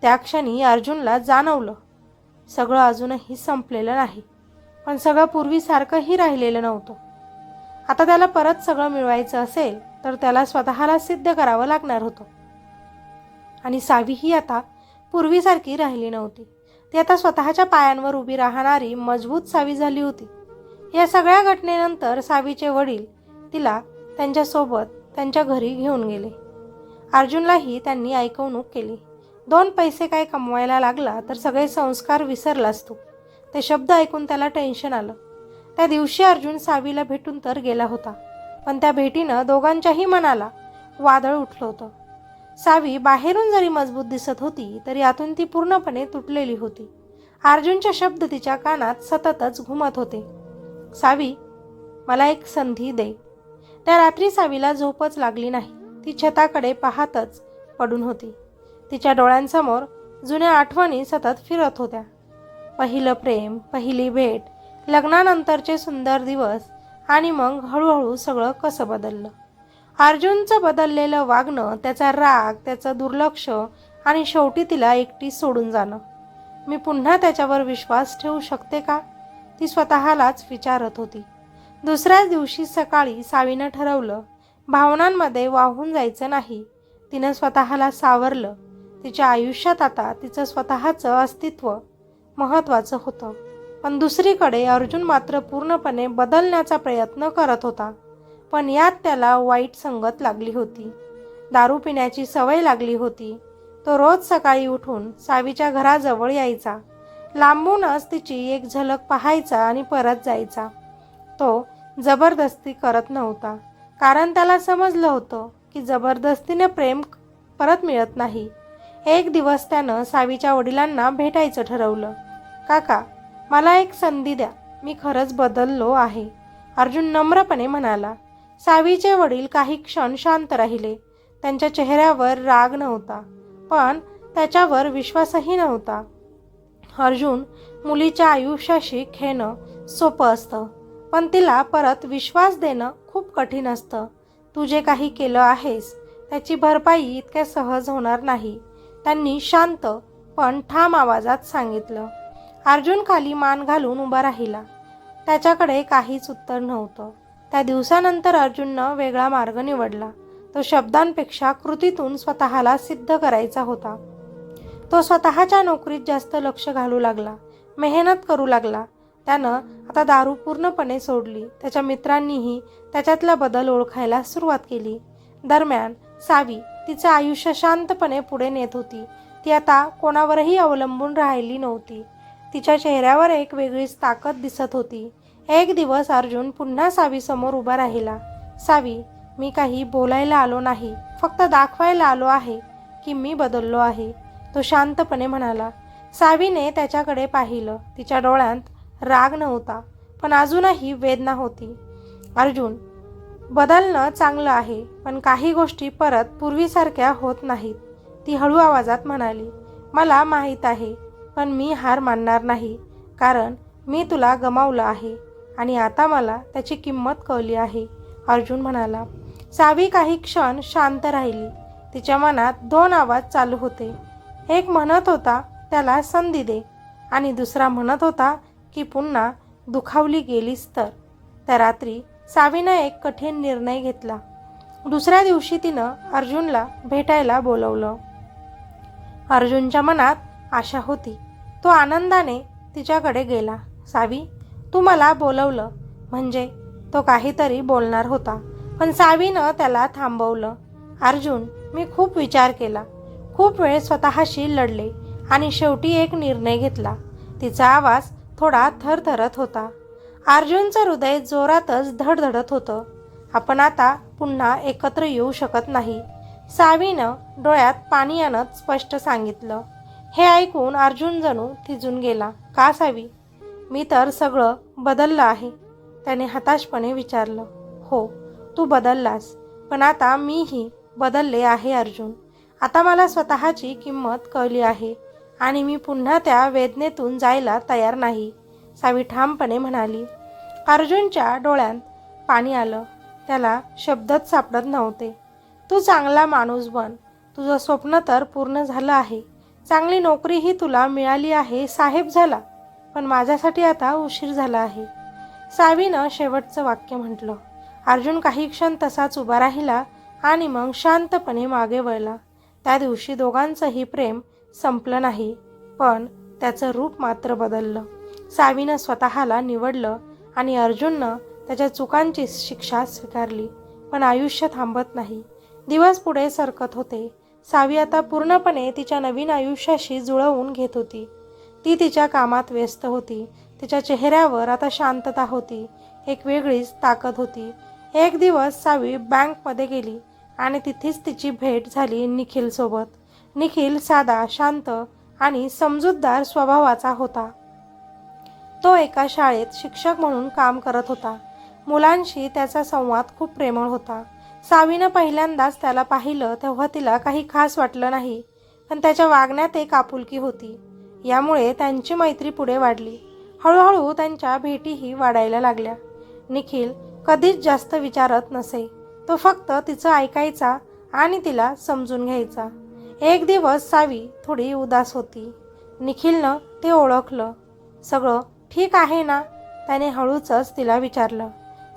त्या क्षणी अर्जुनला जाणवलं, सगळं अजूनही संपलेलं नाही, पण सगळं पूर्वीसारखंही राहिलेलं नव्हतं. आता त्याला परत सगळं मिळवायचं असेल तर त्याला स्वतःला सिद्ध करावं लागणार होतं. आणि सावी ही आता पूर्वीसारखी राहिली नव्हती. ती आता स्वतःच्या पायांवर उभी राहणारी मजबूत सावी झाली होती. या सगळ्या घटनेनंतर सावीचे वडील तिला त्यांच्यासोबत त्यांच्या घरी घेऊन गेले. अर्जुनलाही त्यांनी ऐकवणूक केली. 2 पैसे काय कमवायला लागला तर सगळे संस्कार विसरलास तू. ते शब्द ऐकून त्याला टेन्शन आलं. त्या दिवशी अर्जुन सावीला भेटून तर गेला होता, पण त्या भेटीनं दोघांच्याही मनाला वादळ उठलं होतं. सावी बाहेरून जरी मजबूत दिसत होती तरी आतून ती पूर्णपणे तुटलेली होती. अर्जुनचे शब्द तिच्या कानात सततच घुमत होते, सावी मला एक संधी दे. त्या रात्री सावीला झोपच लागली नाही. ती छताकडे पाहतच पडून होती. तिच्या डोळ्यांसमोर जुन्या आठवणी सतत फिरत होत्या. पहिलं प्रेम, पहिली भेट, लग्नानंतरचे सुंदर दिवस आणि मग हळूहळू सगळं कसं बदललं. अर्जुनचं बदललेलं वागणं, त्याचा राग, त्याचं दुर्लक्ष आणि शेवटी तिला एकटी सोडून जाणं. मी पुन्हा त्याच्यावर विश्वास ठेवू शकते का? ती स्वतःलाच विचारत होती. दुसऱ्याच दिवशी सकाळी सावीनं ठरवलं, भावनांमध्ये वाहून जायचं नाही. तिनं स्वतःला सावरलं. तिच्या आयुष्यात आता तिचं स्वतःचं अस्तित्व महत्त्वाचं होतं. पण दुसरीकडे अर्जुन मात्र पूर्णपणे बदलण्याचा प्रयत्न करत होता. पण यात त्याला वाईट संगत लागली होती. दारू पिण्याची सवय लागली होती. तो रोज सकाळी उठून सावीच्या घराजवळ यायचा. लांबूनच तिची एक झलक पाहायचा आणि परत जायचा. तो जबरदस्ती करत नव्हता, कारण त्याला समजलं होतं की जबरदस्तीने प्रेम परत मिळत नाही. एक दिवस त्यानं सावीच्या वडिलांना भेटायचं ठरवलं. काका, मला एक संधी द्या, मी खरंच बदललो आहे, अर्जुन नम्रपणे म्हणाला. सावीचे वडील काही क्षण शांत राहिले. त्यांच्या चेहऱ्यावर राग नव्हता, पण त्याच्यावर विश्वासही नव्हता. अर्जुन, मुलीच्या आयुष्याशी खेळणं सोपं असतं, पण तिला परत विश्वास देणं खूप कठीण असतं. तू जे काही केलं आहेस त्याची भरपाई इतक्या सहज होणार नाही, त्यांनी शांत पण ठाम आवाजात सांगितलं. अर्जुन खाली मान घालून उभा राहिला. त्याच्याकडे काहीच उत्तर नव्हतं. त्या दिवसानंतर अर्जुननं वेगळा मार्ग निवडला. तो शब्दांपेक्षा कृतीतून स्वतःला सिद्ध करायचा होता. तो स्वतःच्या नोकरीत जास्त लक्ष घालू लागला, मेहनत करू लागला. त्यानं आता दारू पूर्णपणे सोडली. त्याच्या मित्रांनीही त्याच्यातला बदल ओळखायला सुरुवात केली. दरम्यान सावी तिचं आयुष्य शांतपणे पुढे नेत होती. ती आता कोणावरही अवलंबून राहिली नव्हती. तिच्या चेहऱ्यावर एक वेगळीच ताकद दिसत होती. एक दिवस अर्जुन पुन्हा सावीसमोर उभा राहिला. सावी, मी काही बोलायला आलो नाही, फक्त दाखवायला आलो आहे की मी बदललो आहे, तो शांतपणे म्हणाला. सावीने त्याच्याकडे पाहिलं. तिच्या डोळ्यात राग नव्हता, पण अजूनही वेदना होती. अर्जुन, बदलणं चांगलं आहे, पण काही गोष्टी परत पूर्वीसारख्या होत नाहीत, ती हळू आवाजात म्हणाली. मला माहीत आहे, पण मी हार मानणार नाही, कारण मी तुला गमावलं आहे आणि आता मला त्याची किंमत कळली आहे, अर्जुन म्हणाला. सावी काही क्षण शांत राहिली. तिच्या मनात दोन आवाज चालू होते. एक म्हणत होता, त्याला संधी दे, आणि दुसरा म्हणत होता की पुन्हा दुखावली गेलीस तर. त्या रात्री सावीनं एक कठीण निर्णय घेतला. दुसऱ्या दिवशी तिनं अर्जुनला भेटायला बोलवलं. अर्जुनच्या मनात आशा होती. तो आनंदाने तिच्याकडे गेला. सावी, तू मला बोलवलं म्हणजे तो काहीतरी बोलणार होता, पण सावीनं त्याला थांबवलं. अर्जुन, मी खूप विचार केला, खूप वेळ स्वतःशी लढले आणि शेवटी एक निर्णय घेतला. तिचा आवाज थोडा थरथरत होता. अर्जुनचं हृदय जोरातच धडधडत होतं. आपण आता पुन्हा एकत्र येऊ शकत नाही, सावीनं डोळ्यात पाणी आणत स्पष्ट सांगितलं. हे ऐकून अर्जुन जणू थिजून गेला. का सावी? मी तर सगळं बदललं आहे, त्याने हताशपणे विचारलं. हो, तू बदललास, पण आता मीही बदलले आहे अर्जुन. आता मला स्वतःची किंमत कळली आहे आणि मी पुन्हा त्या वेदनेतून जायला तयार नाही, सावी ठामपणे म्हणाली. अर्जुनच्या डोळ्यात पाणी आलं. त्याला शब्दच सापडत नव्हते. तू चांगला माणूस बन, तुझं स्वप्न तर पूर्ण झालं आहे, चांगली नोकरीही तुला मिळाली आहे, साहेब झाला, पण माझ्यासाठी आता उशीर झाला आहे, सावीनं शेवटचं वाक्य म्हटलं. अर्जुन काही क्षण तसाच उभा राहिला आणि मग शांतपणे मागे वळला. त्या दिवशी दोघांचंही प्रेम संपलं नाही, पण त्याचं रूप मात्र बदललं. सावीनं स्वतःला निवडलं आणि अर्जुननं त्याच्या चुकांची शिक्षा स्वीकारली. पण आयुष्य थांबत नाही. दिवस पुढे सरकत होते. सावी आता पूर्णपणे तिच्या नवीन आयुष्याशी जुळवून घेत होती. ती तिच्या कामात व्यस्त होती. तिच्या चेहऱ्यावर आता शांतता होती, एक वेगळीच ताकद होती. एक दिवस सावी बँकमध्ये गेली आणि तिथेच तिची भेट झाली निखिलसोबत. निखिल साधा, शांत आणि समजूतदार स्वभावाचा होता. तो एका शाळेत शिक्षक म्हणून काम करत होता. मुलांशी त्याचा संवाद खूप प्रेमळ होता. सावीनं पहिल्यांदाच त्याला पाहिलं तेव्हा तिला काही खास वाटलं नाही, पण त्याच्या वागण्यात एक आपुलकी होती. यामुळे त्यांची मैत्री पुढे वाढली. हळूहळू त्यांच्या भेटीही वाढायला लागल्या. निखिल कधीच जास्त विचारत नसे. तो फक्त तिचं ऐकायचा आणि तिला समजून घ्यायचा. एक दिवस सावी थोडी उदास होती. निखिलनं ते ओळखलं. सगळं ठीक आहे ना, त्याने हळूच तिला विचारलं.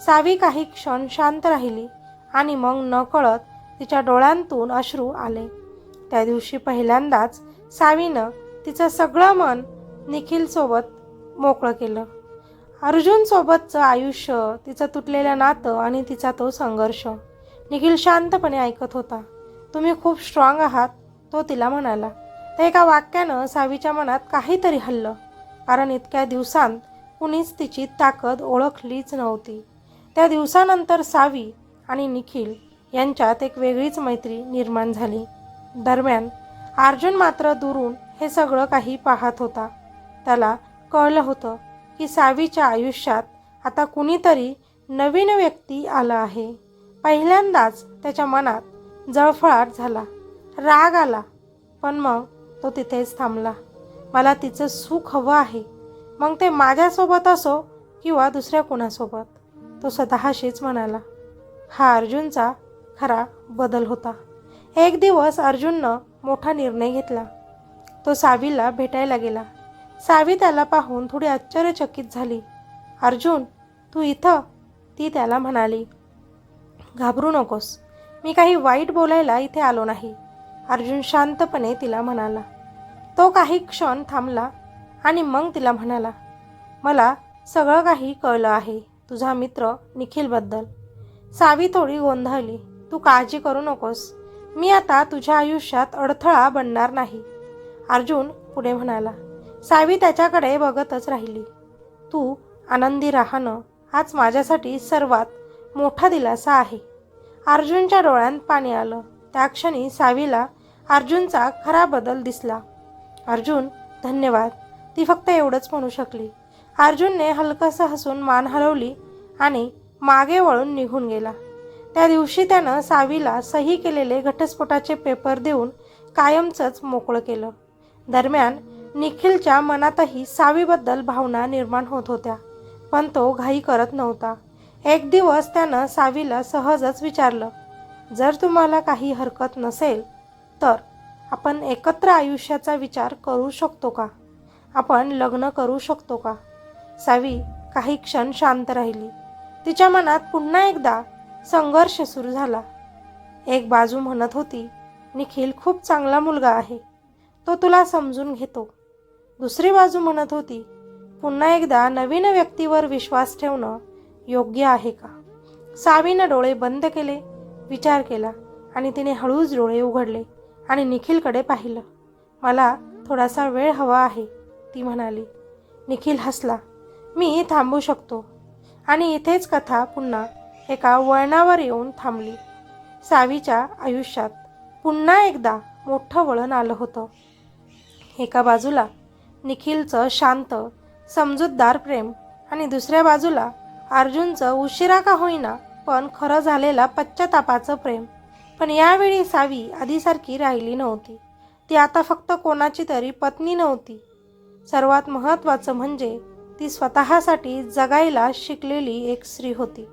सावी काही क्षण शांत राहिली आणि मग नकळत तिच्या डोळ्यांतून अश्रू आले. त्या दिवशी पहिल्यांदाच सावीनं तिचं सगळं मन निखिलसोबत मोकळं केलं. अर्जुनसोबतचं आयुष्य, तिचं तुटलेलं नातं आणि तिचा तो संघर्ष. निखिल शांतपणे ऐकत होता. तुम्ही खूप स्ट्रॉंग आहात, तो तिला म्हणाला. त्या एका वाक्यानं सावीच्या मनात काहीतरी हललं, कारण इतक्या दिवसांत कुणीच तिची ताकद ओळखलीच नव्हती. त्या दिवसानंतर सावी आणि निखिल यांच्यात एक वेगळीच मैत्री निर्माण झाली. दरम्यान अर्जुन मात्र दुरून हे सगळं काही पाहत होता. त्याला कळलं होतं की सावीच्या आयुष्यात आता कुणीतरी नवीन व्यक्ती आला आहे. पहिल्यांदाच त्याच्या मनात जळफळाट झाला, राग आला, पण मग तो तिथेच थांबला. मला तिचं सुख हवं आहे, मग ते माझ्यासोबत असो किंवा दुसऱ्या कोणासोबत, तो स्वतःशीच म्हणाला. हा अर्जुनचा खरा बदल होता. एक दिवस अर्जुननं मोठा निर्णय घेतला. तो सावीला भेटायला गेला. सावी त्याला पाहून थोडी आश्चर्यचकित झाली. अर्जुन, तू इथं? ती त्याला म्हणाली. घाबरू नकोस, मी काही वाईट बोलायला इथे आलो नाही, अर्जुन शांतपणे तिला म्हणाला. तो काही क्षण थांबला आणि मग तिला म्हणाला, मला सगळं काही कळलं आहे तुझा मित्र निखिलबद्दल. सावी थोडी गोंधळली. तू काळजी करू नकोस, मी आता तुझ्या आयुष्यात अडथळा बनणार नाही, अर्जुन पुढे म्हणाला. सावी त्याच्याकडे बघतच राहिली. तू आनंदी राहणं हाच माझ्यासाठी सर्वात मोठा दिलासा आहे. अर्जुनच्या डोळ्यात पाणी आलं. त्या क्षणी सावीला अर्जुनचा खरा बदल दिसला. अर्जुन, धन्यवाद, ती फक्त एवढंच म्हणू शकली. अर्जुनने हलकसं हसून मान हलवली आणि मागे वळून निघून गेला. त्या दिवशी त्यानं सावीला सही केलेले घटस्फोटाचे पेपर देऊन कायमचंच मोकळं केलं. दरम्यान निखिलच्या मनातही सावीबद्दल भावना निर्माण होत होत्या, पण तो घाई करत नव्हता. एक दिवस त्यानं सावीला सहजच विचारलं, जर तुम्हाला काही हरकत नसेल तर आपण एकत्र आयुष्याचा विचार करू शकतो का? आपण लग्न करू शकतो का? सावी काही क्षण शांत राहिली. तिच्या मनात पुन्हा एकदा संघर्ष सुरू झाला. एक बाजू म्हणत होती, निखिल खूप चांगला मुलगा आहे, तो तुला समजून घेतो. दुसरी बाजू म्हणत होती, पुन्हा एकदा नवीन व्यक्तीवर विश्वास ठेवणं योग्य आहे का? सावीनं डोळे बंद केले, विचार केला आणि तिने हळूच डोळे उघडले आणि निखिलकडे पाहिलं. मला थोडासा वेळ हवा आहे, ती म्हणाली. निखिल हसला. मी थांबू शकतो. आणि इथेच कथा पुन्हा एका वळणावर येऊन थांबली. सावीच्या आयुष्यात पुन्हा एकदा मोठं वळण आलं होतं. एका बाजूला निखिलचं शांत समजूतदार प्रेम आणि दुसऱ्या बाजूला अर्जुनचं उशिरा का होईना पण खरं झालेला पश्चातापाचं प्रेम. पण यावेळी सावी आधीसारखी राहिली नव्हती. ती आता फक्त कोणाची तरी पत्नी नव्हती. सर्वात महत्त्वाचं म्हणजे ती स्वतःसाठी जगायला शिकलेली एक स्त्री होती.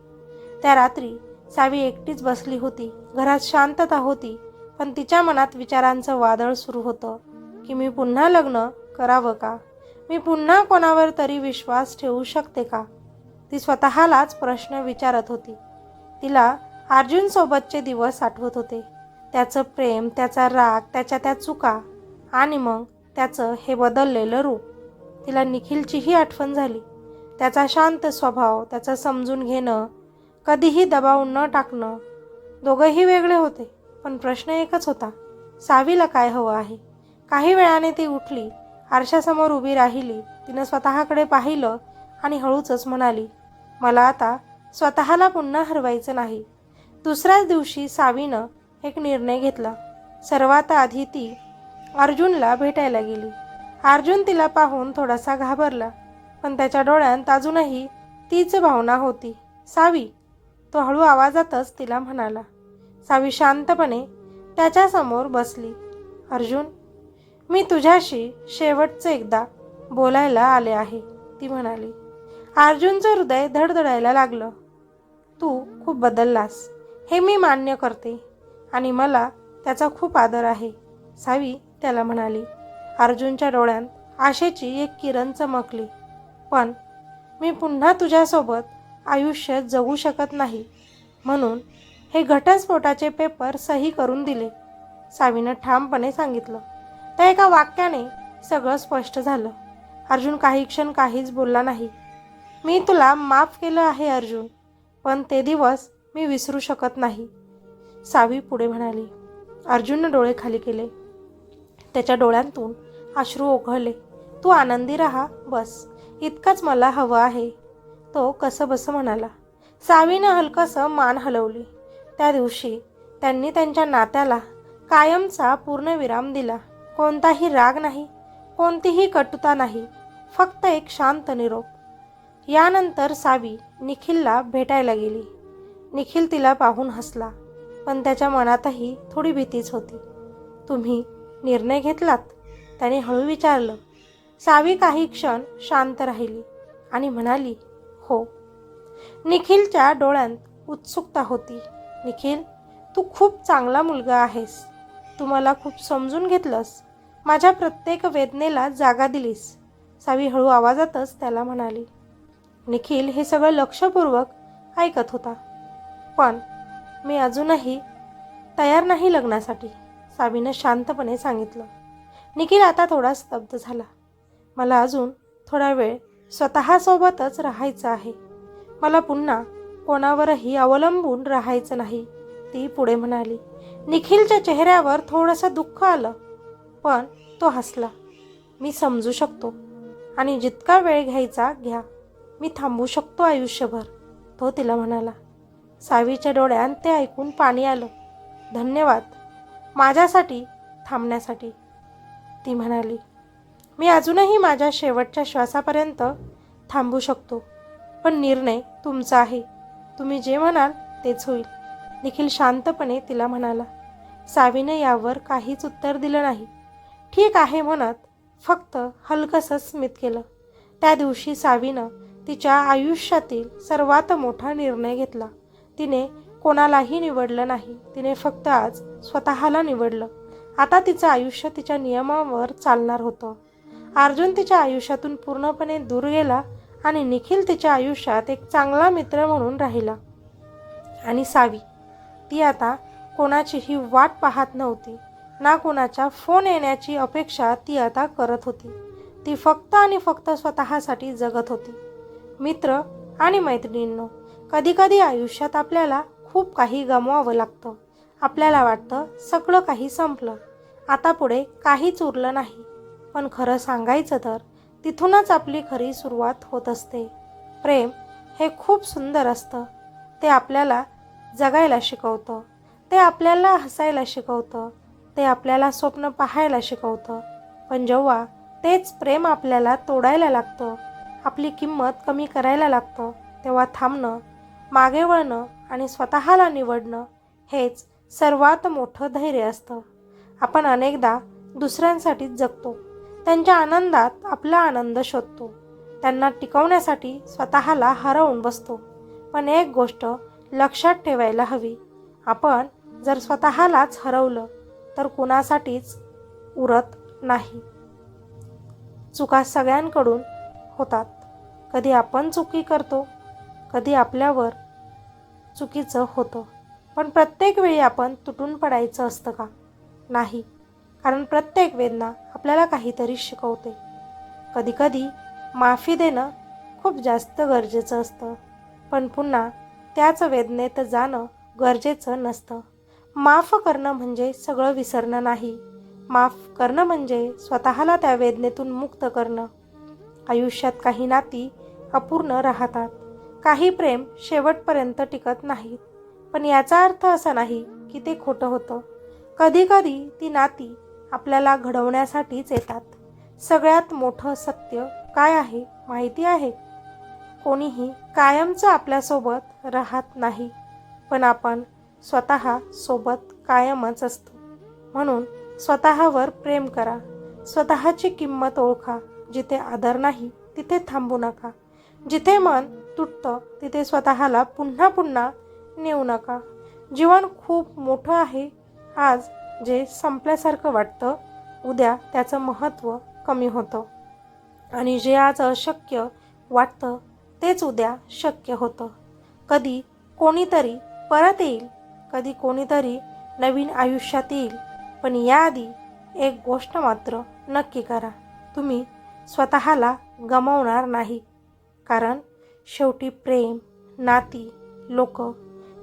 त्या रात्री सावी एकटीच बसली होती. घरात शांतता होती, पण तिच्या मनात विचारांचं वादळ सुरू होतं की मी पुन्हा लग्न करावं का? मी पुन्हा कोणावर तरी विश्वास ठेवू शकते का? ती स्वतःलाच प्रश्न विचारत होती. तिला अर्जुनसोबतचे दिवस आठवत होते. त्याचं प्रेम, त्याचा राग, त्याच्या त्या चुका आणि मग त्याचं हे बदललेलं रूप. तिला निखिलचीही आठवण झाली. त्याचा शांत स्वभाव, त्याचं समजून घेणं, कधीही दबाव न टाकणं. दोघंही वेगळे होते, पण प्रश्न एकच होता, सावीला काय हवं आहे? काही वेळाने ती उठली, आरशासमोर उभी राहिली. तिनं स्वतःकडे पाहिलं आणि हळूच म्हणाली, मला आता स्वतःला पुन्हा हरवायचं नाही. दुसऱ्याच दिवशी सावीनं एक निर्णय घेतला. सर्वात आधी ती अर्जुनला भेटायला गेली. अर्जुन तिला पाहून थोडासा घाबरला, पण त्याच्या डोळ्यात अजूनही तीच भावना होती. सावी, तो हळू आवाजातच तिला म्हणाला. सावी शांतपणे त्याच्यासमोर बसली. अर्जुन, मी तुझ्याशी शेवटचं एकदा बोलायला आले आहे, ती म्हणाली. अर्जुनचं हृदय धडधडायला लागलं. तू खूप बदललास, हे मी मान्य करते आणि मला त्याचा खूप आदर आहे, सावी त्याला म्हणाली. अर्जुनच्या डोळ्यात आशेची एक किरण चमकली. पण मी पुन्हा तुझ्यासोबत आयुष्य जगू शकत नाही, म्हणून हे घटस्फोटाचे पेपर सही करून दिले, सावीनं ठामपणे सांगितलं. त्या एका वाक्याने सगळं स्पष्ट झालं. अर्जुन काही क्षण काहीच बोलला नाही. मी तुला माफ केलं आहे अर्जुन, पण ते दिवस मी विसरू शकत नाही, सावी पुढे म्हणाली. अर्जुननं डोळे खाली केले. त्याच्या डोळ्यांतून अश्रू ओघळले. तू आनंदी राहा बस, इतकंच मला हवं आहे, तो कसंबसं म्हणाला. सावीनं हलकंसं मान हलवली. त्या दिवशी त्यांनी त्यांच्या नात्याला कायमचा पूर्णविराम दिला. कोणताही राग नाही, कोणतीही कटुता नाही, फक्त एक शांत निरोप. यानंतर सावी निखिलला भेटायला गेली. निखिल तिला पाहून हसला, पण त्याच्या मनातही थोडी भीतीच होती. तुम्ही निर्णय घेतलात, त्याने हळू विचारलं. सावी काही क्षण शांत राहिली आणि म्हणाली, हो. निखिलच्या डोळ्यात उत्सुकता होती. निखिल, तू खूप चांगला मुलगा आहेस. तू मला खूप समजून घेतलंस, माझ्या प्रत्येक वेदनेला जागा दिलीस, सावी हळू आवाजातच त्याला म्हणाली. निखिल हे सगळं लक्षपूर्वक ऐकत होता. पण मी अजूनही तयार नाही लग्नासाठी, सावीनं शांतपणे सांगितलं. निखिल आता थोडा स्तब्ध झाला. मला अजून थोडा वेळ स्वतःसोबतच राहायचं आहे. मला पुन्हा कोणावरही अवलंबून राहायचं नाही, ती पुढे म्हणाली. निखिलच्या चेहऱ्यावर थोडंसं दुःख आलं, पण तो हसला. मी समजू शकतो आणि जितका वेळ घ्यायचा घ्या, मी थांबू शकतो आयुष्यभर, तो तिला म्हणाला. सावीच्या डोळ्यात ते ऐकून पाणी आलं. धन्यवाद माझ्यासाठी थांबण्यासाठी, ती म्हणाली. मी अजूनही माझ्या शेवटच्या श्वासापर्यंत थांबू शकतो, पण निर्णय तुमचा आहे. तुम्ही जे म्हणाल तेच होईल, निखिल शांतपणे तिला म्हणाला. सावीने यावर काहीच उत्तर दिलं नाही. ठीक आहे म्हणत फक्त हलकंसं स्मित केलं. त्या दिवशी सावीनं तिच्या आयुष्यातील सर्वात मोठा निर्णय घेतला. तिने कोणालाही निवडलं नाही, तिने फक्त आज स्वतःला निवडलं. आता तिचं आयुष्य तिच्या नियमावर चालणार होतं. अर्जुन तिच्या आयुष्यातून पूर्णपणे दूर गेला आणि निखिल तिच्या आयुष्यात एक चांगला मित्र म्हणून राहिला. आणि सावी, ती आता कोणाचीही वाट पाहत नव्हती, ना कोणाच्या फोन येण्याची अपेक्षा ती आता करत होती. ती फक्त आणि फक्त स्वतःसाठी जगत होती. मित्र आणि मैत्रिणींनो, कधीकधी आयुष्यात आपल्याला खूप काही गमवावं लागतं. आपल्याला वाटतं सगळं काही संपलं, आता पुढे काहीच उरलं नाही. पण खरं सांगायचं तर तिथूनच आपली खरी सुरुवात होत असते. प्रेम हे खूप सुंदर असतं. ते आपल्याला जगायला शिकवतं, ते आपल्याला हसायला शिकवतं, ते आपल्याला स्वप्न पाहायला शिकवतं. पण जेव्हा तेच प्रेम आपल्याला तोडायला लागतं, आपली किंमत कमी करायला लागतं, तेव्हा थांबणं, मागे वळणं आणि स्वतःला निवडणं हेच सर्वात मोठं धैर्य असतं. आपण अनेकदा दुसऱ्यांसाठी जगतो, त्यांच्या आनंदात आपला आनंद शोधतो, त्यांना टिकवण्यासाठी स्वतःला हरवून बसतो. पण एक गोष्ट लक्षात ठेवायला हवी, आपण जर स्वतःलाच हरवलं तर कुणासाठीच उरत नाही. चुका सगळ्यांकडून होतात. कधी आपण चुकी करतो, कधी आपल्यावर चुकीचं होतं. पण प्रत्येक वेळी आपण तुटून पडायचं असतं का? नाही, कारण प्रत्येक वेदना आपल्याला काहीतरी शिकवते. कधीकधी माफी देणं खूप जास्त गरजेचं असतं, पण पुन्हा त्याच वेदनेत जाणं गरजेचं नसतं. माफ करणं म्हणजे सगळं विसरणं नाही. माफ करणं म्हणजे स्वतःला त्या वेदनेतून मुक्त करणं. आयुष्यात काही नाती अपूर्ण राहतात, काही प्रेम शेवटपर्यंत टिकत नाहीत, पण याचा अर्थ असा नाही की ते खोटं होतं. कधीकधी ती नाती आपल्याला घडवण्यासाठीच येतात. सगळ्यात मोठं सत्य काय आहे माहिती आहे? कोणीही कायमचं आपल्यासोबत राहत नाही, पण आपण स्वतः सोबत कायमच असतो. म्हणून स्वतःवर प्रेम करा, स्वतःची किंमत ओळखा. जिथे आदर नाही तिथे थांबू नका. जिथे मन तुटतं तिथे स्वतःला पुन्हा पुन्हा नेऊ नका. जीवन खूप मोठं आहे. आज जे संपल्यासारखं वाटतं उद्या त्याचं महत्त्व कमी होतं आणि जे आज अशक्य वाटतं तेच उद्या शक्य होतं. कधी कोणीतरी परत येईल, कधी कोणीतरी नवीन आयुष्यात येईल, पण याआधी एक गोष्ट मात्र नक्की करा, तुम्ही स्वतःला गमावणार नाही. कारण शेवटी प्रेम, नाती, लोक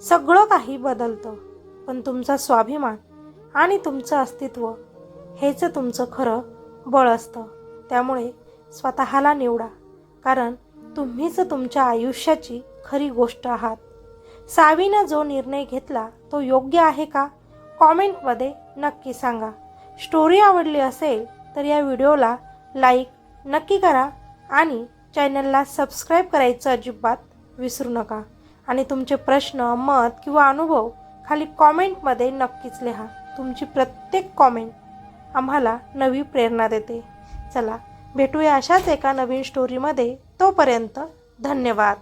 सगळं काही बदलतं, पण तुमचा स्वाभिमान आणि तुमचं अस्तित्व हेच तुमचं खरं बळ असतं. त्यामुळे स्वतःला निवडा, कारण तुम्हीच तुमच्या आयुष्याची खरी गोष्ट आहात. सावीनं जो निर्णय घेतला तो योग्य आहे का? कॉमेंटमध्ये नक्की सांगा. स्टोरी आवडली असेल तर या व्हिडिओला लाईक नक्की करा आणि चॅनलला सबस्क्राईब करायचं अजिबात विसरू नका. आणि तुमचे प्रश्न, मत किंवा अनुभव खाली कॉमेंटमध्ये नक्कीच लिहा. तुमची प्रत्येक कॉमेंट आम्हाला नवी प्रेरणा देते. चला भेटूया अशाच एका नवीन स्टोरीमध्ये. तोपर्यंत धन्यवाद.